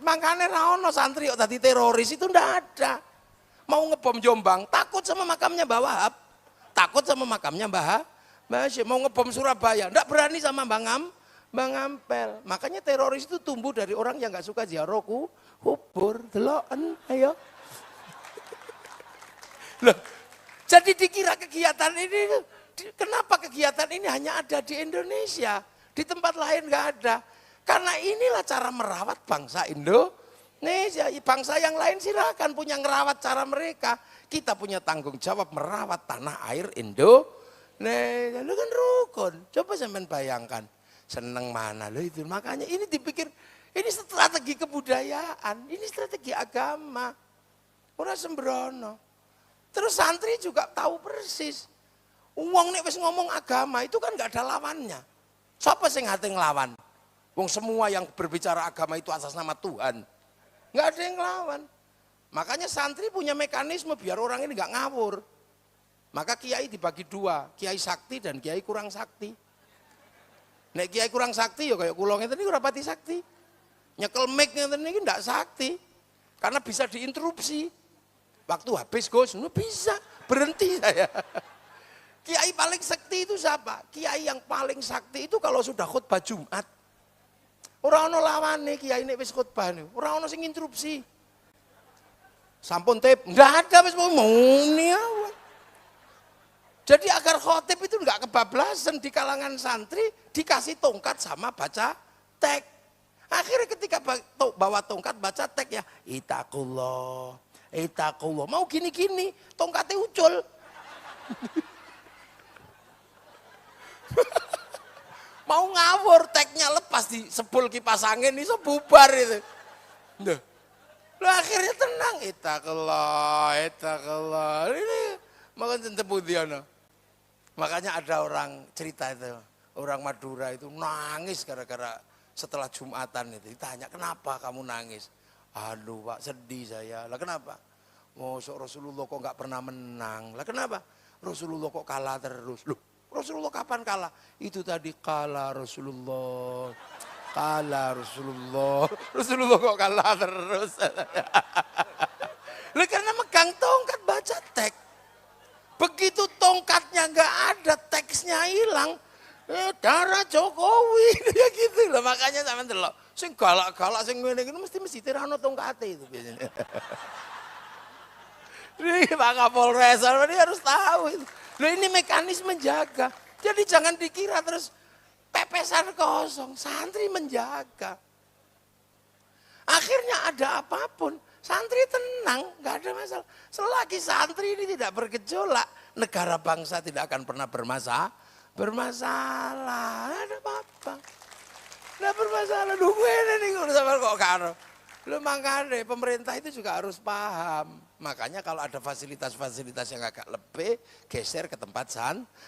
Makanya raono santri kok tadi teroris itu ndak ada. Mau ngebom Jombang, takut sama makamnya Mbah Wahab. Takut sama makamnya Mbah Hasyim. Mau ngebom Surabaya, enggak berani sama Bang Ampel. Makanya teroris itu tumbuh dari orang yang enggak suka ziarah kubur. Deloken, ayo. Loh, jadi dikira kegiatan ini, kenapa kegiatan ini hanya ada di Indonesia? Di tempat lain enggak ada. Karena inilah cara merawat bangsa Indonesia. Bangsa yang lain silakan punya ngerawat cara mereka. Kita punya tanggung jawab merawat tanah air Indonesia. Lu kan rukun. Coba sampean bayangkan. Seneng mana lo itu. Makanya ini dipikir, ini strategi kebudayaan. Ini strategi agama. Ora sembrono. Terus santri juga tahu persis. Wong nek wis ngomong agama itu kan gak ada lawannya. Siapa sing ngate nglawan? Wong semua yang berbicara agama itu atas nama Tuhan. Gak ada yang nglawan. Makanya santri punya mekanisme biar orang ini nggak ngawur. Maka kiai dibagi dua, kiai sakti dan kiai kurang sakti. Nek kiai kurang sakti ya kayak kula ngeten niku rapati sakti. Nyekel mic ngeten niki ndak sakti. Karena bisa diinterupsi. Waktu habis Gus, bisa berhenti saya. Kiai paling sakti itu siapa? Kiai yang paling sakti itu kalau sudah khutbah Jumat. Ora ono lawane kiai nek wis khutbah niku, ora ono sing interupsi. Sampun tip, enggak ada wis muni. Jadi agar khotib itu enggak kebablasan di kalangan santri, dikasih tongkat sama baca teks. Akhirnya ketika bawa tongkat baca teks ya, itakullah. Mau gini-gini, tongkatnya ucul. Mau ngawur, teksnya lepas di sepul kipas angin, iso bubar itu. Lah akhirnya tenang, itakallah. Ini makan tebutiana. Makanya ada orang cerita itu, orang Madura itu nangis gara-gara setelah Jumatan itu. Ditanya, kenapa kamu nangis? Aduh Pak, sedih saya. Lah kenapa? Mosok Rasulullah kok nggak pernah menang. Lah kenapa? Rasulullah kok kalah terus. Loh, Rasulullah kapan kalah? Itu tadi kalah Rasulullah. Rasulullah kok kalah terus. Lah karena megang tongkat baca teks. Begitu tongkatnya nggak ada, teksnya hilang. Darah Jokowi ya gitu loh. Makanya sampean delok Sing galak-galak sing ngene iki mesti tirano tongkate itu biasanya. Ini Pak Kapolres, ini harus tahu itu. Loh ini mekanisme menjaga. Jadi jangan dikira terus pepesan kosong, santri menjaga. Akhirnya ada apapun, santri tenang, nggak ada masalah. Selagi santri ini tidak bergejolak, negara bangsa tidak akan pernah bermasalah. Ada apa-apa. Nggak bermasalah, nungguin ini urusan kok karo. Lu makanya pemerintah itu juga harus paham. Makanya kalau ada fasilitas-fasilitas yang agak lebih, geser ke tempat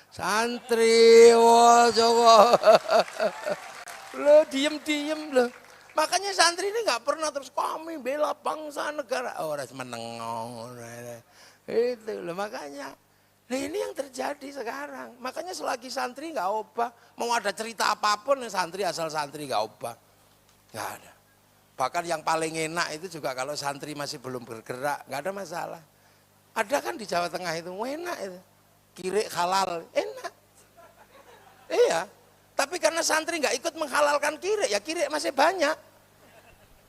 santri. Wah, coba. Lo diem lo. Makanya santri ini nggak pernah terus kami bela bangsa negara. Oh, harus menengok. Itu lo makanya. Nah ini yang terjadi sekarang. Makanya selagi santri nggak obah, mau ada cerita apapun santri asal santri nggak obah, nggak ada. Bahkan yang paling enak itu juga kalau santri masih belum bergerak, nggak ada masalah. Ada kan di Jawa Tengah itu, enak itu. Kirik halal, enak. Iya, tapi karena santri nggak ikut menghalalkan kirik, ya kirik masih banyak.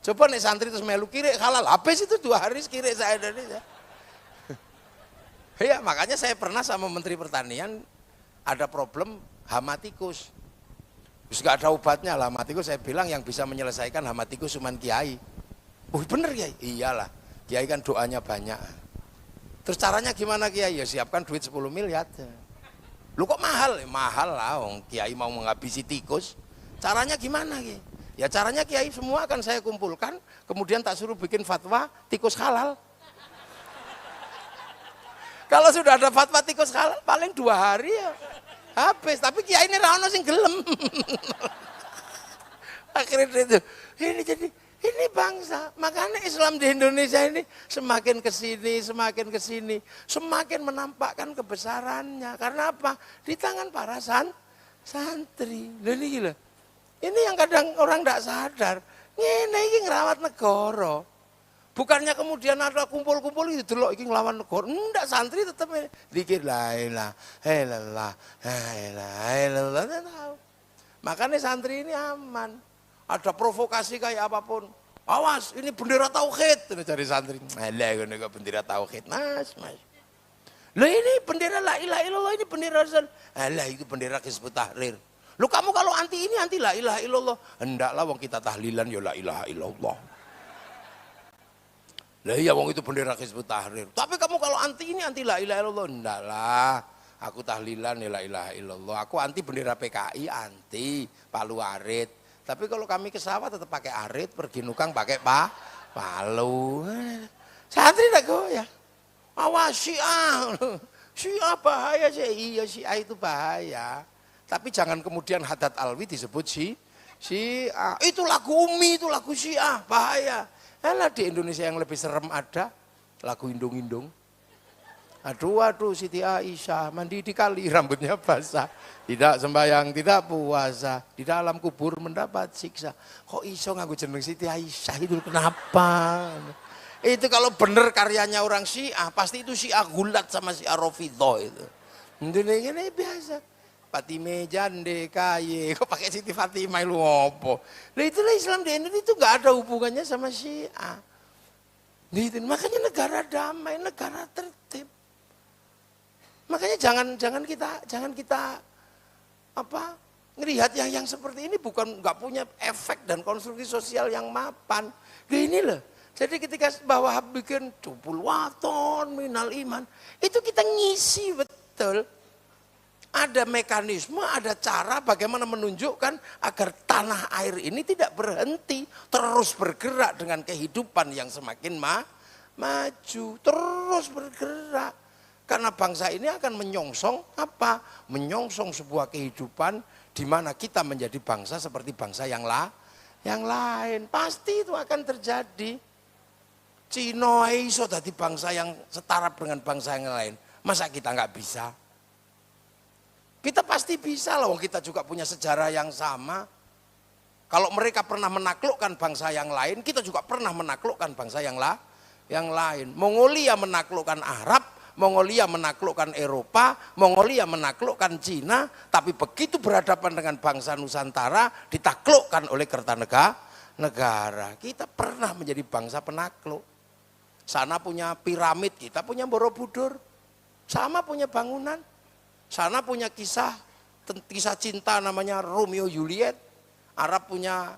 Coba nih santri terus melu kirik halal, habis itu 2 hari kirik saya Indonesia. Iya, makanya saya pernah sama Menteri Pertanian ada problem hama tikus. Terus gak ada obatnya lah hama tikus, saya bilang yang bisa menyelesaikan hama tikus cuma kiai. Oh bener Kiai? Iyalah, kiai kan doanya banyak. Terus caranya gimana Kiai? Ya siapkan duit 10 miliar. Lu kok mahal? Mahal lah, kiai mau menghabisi tikus. Caranya gimana Kiai? Ya caranya kiai semua akan saya kumpulkan, kemudian tak suruh bikin fatwa tikus halal. Kalau sudah ada fatwa tikus halal paling 2 hari ya habis. Tapi kiai ini rano sing gelem. Akhirnya itu ini jadi ini bangsa. Makanya Islam di Indonesia ini semakin kesini, semakin menampakkan kebesarannya. Karena apa? Di tangan para santri. Ini gila. Ini yang kadang orang tidak sadar. Ini ngerawat negara. Bukannya kemudian ada kumpul-kumpul itu delok iki nglawan negara. Enggak, santri tetap zikir la ilaha illallah. Makanya santri ini aman. Ada provokasi kayak apapun. Awas, ini bendera tauhid cari santri. Alah ngono kok bendera tauhid. Mas. Loh ini bendera la ilaha illallah, ini bendera alah itu bendera Hizbut Tahrir. Loh kamu kalau anti ini anti la ilaha illallah. Hendaklah wong kita tahlilan ya la ilaha illallah. Lah iya wong itu bendera Hizbut Tahrir. Tapi kamu kalau anti ini anti la ilaha illallah. Ndaklah. Aku tahlilan ya la ilaha illallah. Aku anti bendera PKI, anti palu arit. Tapi kalau kami ke sawah tetap pakai arit, pergi nukang pakai palu. Santri tak goyah. Awas Syiah. Syiah bahaya sih. Iya Syiah itu bahaya. Tapi jangan kemudian Haddad Alwi disebut Syiah. Itu lagu Umi, itu lagu Syiah, bahaya. Alah di Indonesia yang lebih serem ada lagu indung-indung. Aduh Siti Aisyah mandi di kali rambutnya basah. Tidak sembahyang, tidak puasa, di dalam kubur mendapat siksa. Kok iso nganggo jeneng Siti Aisyah itu kenapa? Itu kalau bener karyanya orang Syiah, pasti itu Syiah gulat sama Syiah Rafidhah itu. Ini biasa. Fatime jande kaye, kok pakai Siti Fatimah lu ngopo? Nah itulah Islam di Indonesia itu nggak ada hubungannya sama Syiah. Gitu. Makanya negara damai, negara tertib. Makanya jangan kita apa ngelihat yang seperti ini bukan nggak punya efek dan konstruksi sosial yang mapan. Gini loh. Jadi ketika bahwa bikin tubul waton minal iman, itu kita ngisi betul. Ada mekanisme, ada cara bagaimana menunjukkan agar tanah air ini tidak berhenti, terus bergerak dengan kehidupan yang semakin maju, terus bergerak. Karena bangsa ini akan menyongsong apa? Menyongsong sebuah kehidupan di mana kita menjadi bangsa seperti bangsa yang lain. Pasti itu akan terjadi. Cina iso dadi bangsa yang setara dengan bangsa yang lain. Masa kita nggak bisa? Kita pasti bisa loh, kita juga punya sejarah yang sama. Kalau mereka pernah menaklukkan bangsa yang lain, kita juga pernah menaklukkan bangsa yang lain. Mongolia menaklukkan Arab, Mongolia menaklukkan Eropa, Mongolia menaklukkan Cina, tapi begitu berhadapan dengan bangsa Nusantara, ditaklukkan oleh Kertanegara. negara. Kita pernah menjadi bangsa penakluk. Sana punya piramid, kita punya Borobudur. Sama punya bangunan. Sana punya kisah cinta namanya Romeo Juliet. Arab punya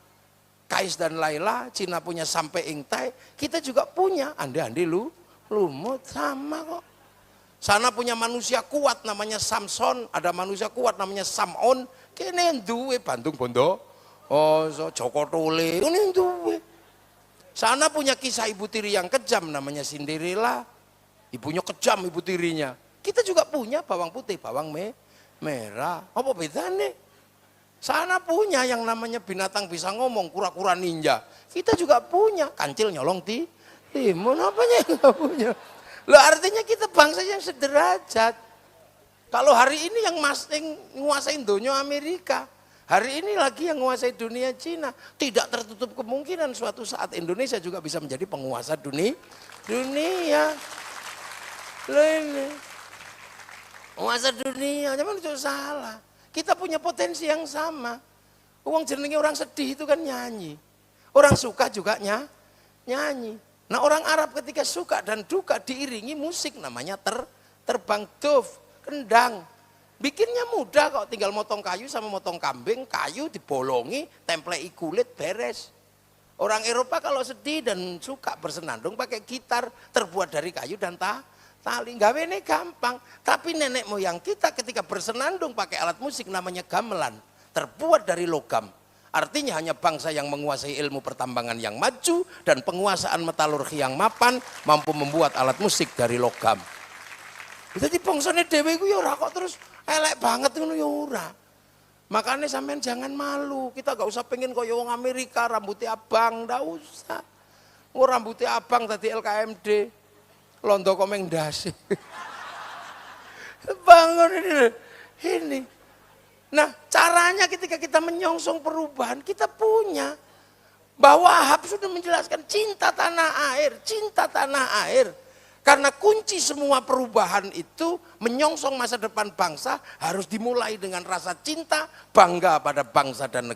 Kais dan Laila, Cina punya Sampai Ingtai. Kita juga punya ande-ande lumut, sama kok. Sana punya manusia kuat namanya Samson, ada manusia kuat namanya Samon. Kene duwe Bandung Bondo, Joko Tole, ini duwe. Sana punya kisah ibu tiri yang kejam namanya Cinderella. Ibunya kejam ibu tirinya. Kita juga punya bawang putih, bawang merah. Apa bedanya? Sana punya yang namanya binatang bisa ngomong, kura-kura ninja. Kita juga punya kancil nyolong timun, apanya yang nggak punya? Loh, artinya kita bangsa yang sederajat. Kalau hari ini yang nguasain dunia Amerika, hari ini lagi yang menguasai dunia Cina. Tidak tertutup kemungkinan suatu saat Indonesia juga bisa menjadi penguasa dunia. Loh ini. Penguasa dunia, cuman itu salah. Kita punya potensi yang sama. Uang jenenge orang sedih itu kan nyanyi. Orang suka juga nyanyi. Nah orang Arab ketika suka dan duka diiringi musik namanya terbang duf, kendang. Bikinnya mudah kok, tinggal motong kayu sama motong kambing, kayu dibolongi, templei kulit, beres. Orang Eropa kalau sedih dan suka bersenandung pakai gitar terbuat dari kayu dan tali. Gawene gampang, tapi nenek moyang kita ketika bersenandung pakai alat musik namanya gamelan, terbuat dari logam. Artinya hanya bangsa yang menguasai ilmu pertambangan yang maju dan penguasaan metalurgi yang mapan mampu membuat alat musik dari logam. Jadi bangsane dhewe iku ya ora kok terus elek banget ngono ya ora. Makanya sampean jangan malu, kita gak usah pengen kaya wong Amerika rambutnya abang, ndak usah. Oh rambutnya abang tadi LKMD, londo komeng dasi. Bangun ini. Nah caranya ketika kita menyongsong perubahan, kita punya. Bahwa Wahab sudah menjelaskan cinta tanah air. Karena kunci semua perubahan itu menyongsong masa depan bangsa harus dimulai dengan rasa cinta, bangga pada bangsa dan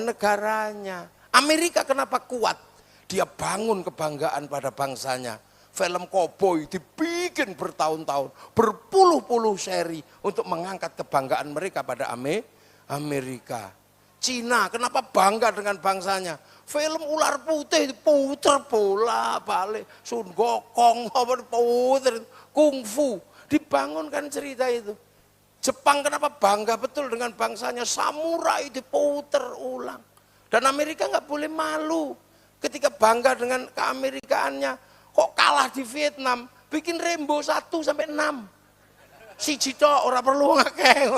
negaranya. Amerika kenapa kuat? Dia bangun kebanggaan pada bangsanya. Film koboi dibikin bertahun-tahun, berpuluh-puluh seri untuk mengangkat kebanggaan mereka pada Amerika. Cina kenapa bangga dengan bangsanya? Film ular putih puter bola balik, Sun Gokong, puter, kungfu, dibangunkan cerita itu. Jepang kenapa bangga betul dengan bangsanya? Samurai diputer ulang. Dan Amerika nggak boleh malu ketika bangga dengan keamerikaannya. Kok kalah di Vietnam, bikin Rainbow 1 sampai 6. Siji tok ora perlu ngakeh.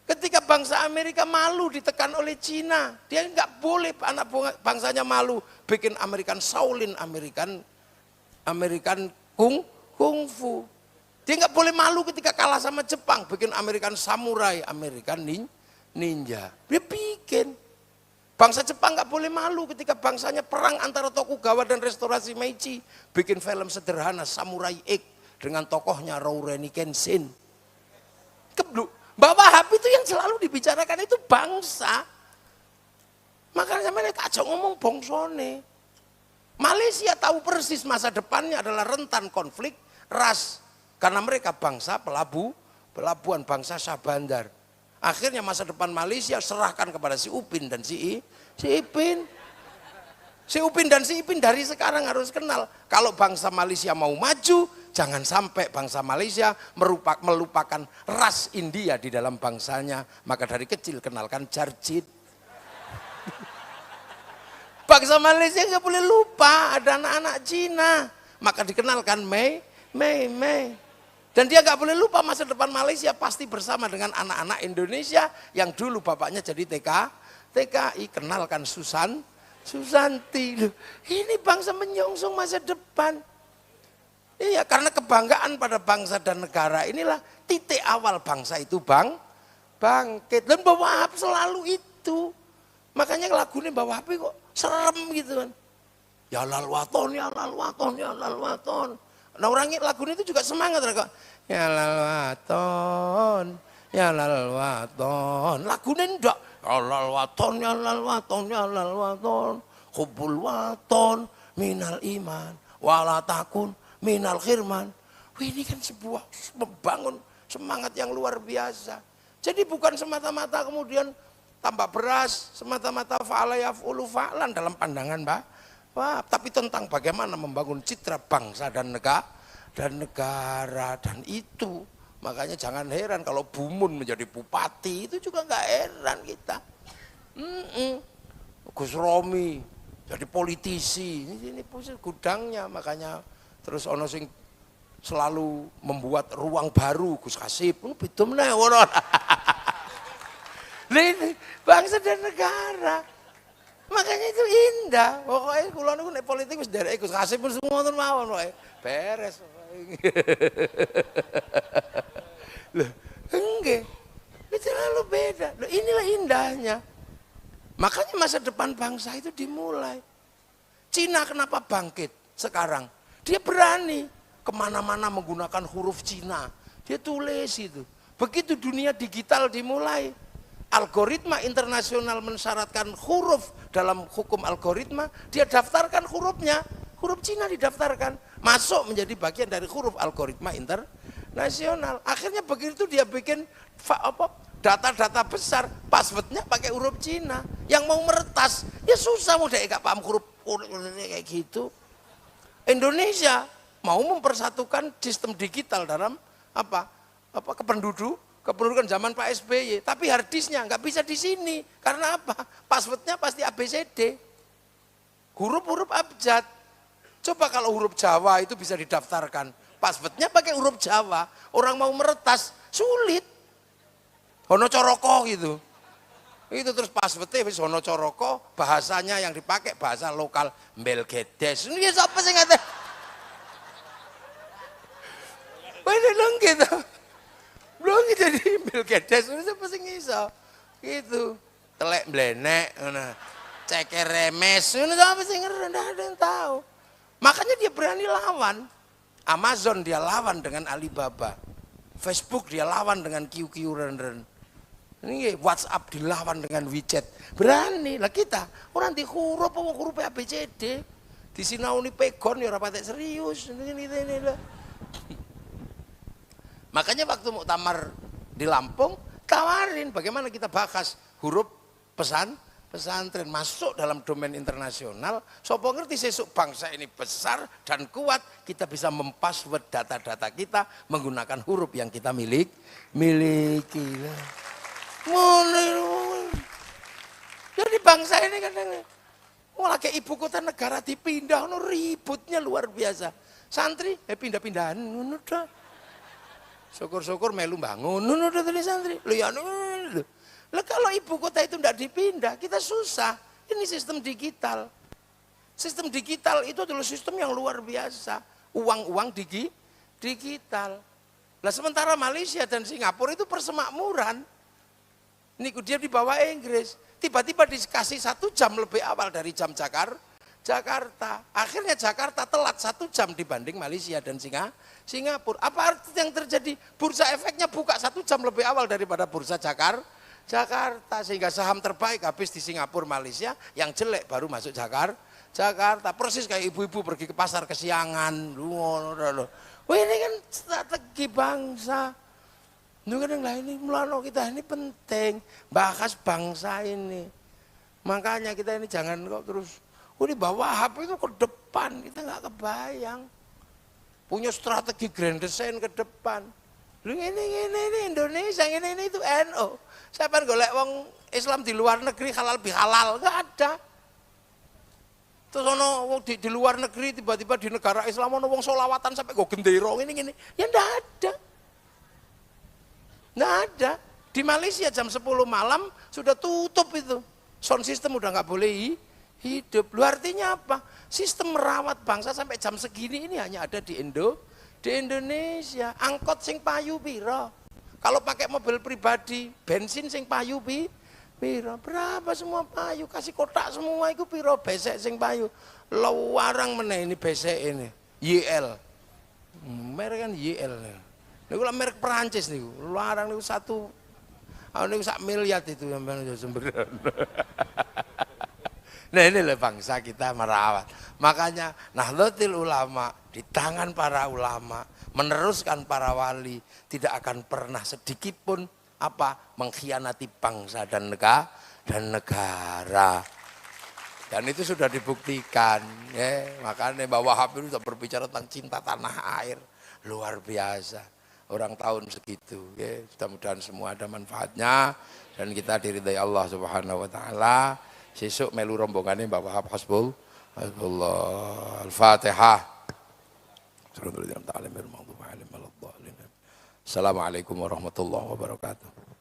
Ketika bangsa Amerika malu ditekan oleh Cina, dia nggak boleh anak bangsanya malu, bikin American Shaolin, American Kung Fu. Dia nggak boleh malu ketika kalah sama Jepang, bikin American Samurai, American Ninja. Dia bikin. Bangsa Jepang nggak boleh malu ketika bangsanya perang antara Tokugawa dan Restorasi Meiji, bikin film sederhana Samurai X dengan tokohnya Rurouni Kenshin. Bahwa Wahab itu yang selalu dibicarakan itu bangsa. Makanya mereka aja ngomong bongsone. Malaysia tahu persis masa depannya adalah rentan konflik ras karena mereka bangsa pelabuhan bangsa Shah Bandar. Akhirnya masa depan Malaysia serahkan kepada si Upin dan si Ipin. Si Upin dan si Ipin dari sekarang harus kenal. Kalau bangsa Malaysia mau maju, jangan sampai bangsa Malaysia melupakan ras India di dalam bangsanya. Maka dari kecil kenalkan Jarjit. Bangsa Malaysia nggak boleh lupa ada anak-anak Cina. Maka dikenalkan Mei. Dan dia nggak boleh lupa masa depan Malaysia pasti bersama dengan anak-anak Indonesia yang dulu bapaknya jadi TKI. Kenalkan Susanti. Ini bangsa menyongsong masa depan. Iya, karena kebanggaan pada bangsa dan negara inilah titik awal bangsa itu bangkit. Dan Mbah Wahab selalu itu. Makanya lagunya Mbah Wahab kok serem gitu kan. Ya lal waton, ya lal waton, ya lal waton. Nah orang lagunya itu juga semangat mereka. Ya lal waton, ya lal waton. Lagunya enggak, Alal waton ya lal waton ya lal waton hubbul waton minal iman wala takun minal khirman. Wih, ini kan sebuah membangun semangat yang luar biasa. Jadi bukan semata-mata kemudian tambah beras, semata-mata fa'ala yaf'ulu fa'lan dalam pandangan Mbak. Wah, tapi tentang bagaimana membangun citra bangsa dan negara dan itu. Makanya jangan heran kalau Bumun menjadi bupati, itu juga nggak heran kita. Gus Romi jadi politisi, ini gudangnya, makanya terus ono sing selalu membuat ruang baru Gus Kasip, itu meneh ora. Ini bangsa dan negara. Makanya itu indah. Pokoknya kula niku nek politik wis derek Gus Kasip wis ngoten mawon wae. Beres. Loh, enggak. Itu terlalu beda. Loh, inilah indahnya. Makanya masa depan bangsa itu dimulai. Cina kenapa bangkit sekarang? Dia berani kemana-mana menggunakan huruf Cina. Dia tulis itu. Begitu dunia digital dimulai. Algoritma internasional mensyaratkan huruf dalam hukum algoritma, dia daftarkan hurufnya, huruf Cina didaftarkan, masuk menjadi bagian dari huruf algoritma internasional. Akhirnya begitu dia bikin data-data besar, passwordnya pakai huruf Cina. Yang mau meretas, ya susah, udah gak paham huruf kayak gitu. Indonesia mau mempersatukan sistem digital dalam kependudukan zaman Pak SBY, tapi harddisknya nggak bisa di sini. Karena apa? Passwordnya pasti ABCD, huruf-huruf abjad. Coba kalau huruf Jawa itu bisa didaftarkan, passwordnya pakai huruf Jawa, orang mau meretas sulit. Hono coroko gitu, itu terus passwordnya wis hono coroko, bahasanya yang dipakai bahasa lokal Mbelgedes. Ini siapa sih ngata? Ini dong gitu. Belum jadi Mbelgedes, itu siapa sih ngiso? Gitu, telek blenek, ceker remes, itu apa sih ngerti? Nggak ada yang tahu. Makanya dia berani lawan. Amazon dia lawan dengan Alibaba, Facebook dia lawan dengan QQ Ren. Ini WhatsApp dilawan dengan WeChat. Berani lah kita. Orang di huruf ABCD. Di sinauni pegon ya rapatek serius. Ini lah. Makanya waktu muktamar di Lampung tawarin bagaimana kita bahas huruf pesantren masuk dalam domain internasional. Sopo ngerti sesuk bangsa ini besar dan kuat, kita bisa mempassword data-data kita menggunakan huruf yang kita miliki. Jadi bangsa ini kadang lagi ibu kota negara dipindah, ributnya luar biasa. Santri pindah-pindahan, udah. Syukur-syukur melu bangun, udah tadi santri. Lah kalau ibu kota itu tidak dipindah, kita susah. Ini sistem digital. Sistem digital itu adalah sistem yang luar biasa. Uang-uang digital. Lah sementara Malaysia dan Singapura itu persemakmuran. Niku dia di bawah Inggris, tiba-tiba dikasih 1 jam lebih awal dari jam Jakarta. Akhirnya Jakarta telat 1 jam dibanding Malaysia dan Singapura. Apa arti yang terjadi? Bursa efeknya buka 1 jam lebih awal daripada bursa Jakarta, sehingga saham terbaik habis di Singapura, Malaysia, yang jelek baru masuk Jakarta. Persis kayak ibu-ibu pergi ke pasar kesiangan. Wah, ini kan strategi bangsa. Ini melano kita ini penting, bahas bangsa ini. Makanya kita ini jangan kok terus, ini bawa HP itu ke depan, kita nggak kebayang. Punya strategi grand design ke depan. Ini Indonesia, ini itu NU. Siapa golek wong Islam di luar negeri halal bihalal, nggak ada. Terus ono di luar negeri tiba-tiba di negara Islam ono wong solawatan sampai go gendero ini, ya nggak ada. Nggak ada. Di Malaysia jam 10 malam sudah tutup itu. Sound system udah nggak boleh hidup. Lu artinya apa? Sistem merawat bangsa sampai jam segini ini hanya ada di Indonesia. Angkot sing payu piro? Kalau pakai mobil pribadi, bensin sing payu piro? Berapa semua payu? Kasih kotak semua itu piro? Besek sing payu. Lawarang meneh ini besek ini. YL. Merek kan YL nih. Niku lah merek Perancis niku, larang niku 1 Ini sak miliar itu yang sumber. Nah ini loh bangsa kita merawat. Makanya Nahdlatul Ulama di tangan para ulama meneruskan para wali tidak akan pernah sedikit pun mengkhianati bangsa dan negara. Dan itu sudah dibuktikan. Ya. Makanya Mbak Wahab itu sudah berbicara tentang cinta tanah air luar biasa. Orang tahun segitu. Ya. Mudah-mudahan semua ada manfaatnya dan kita diridai Allah Subhanahu Wa Taala. Sesuk melu rombongannya Mbak Wahab Hasbullah Al-Fatihah. Assalamualaikum warahmatullahi wabarakatuh.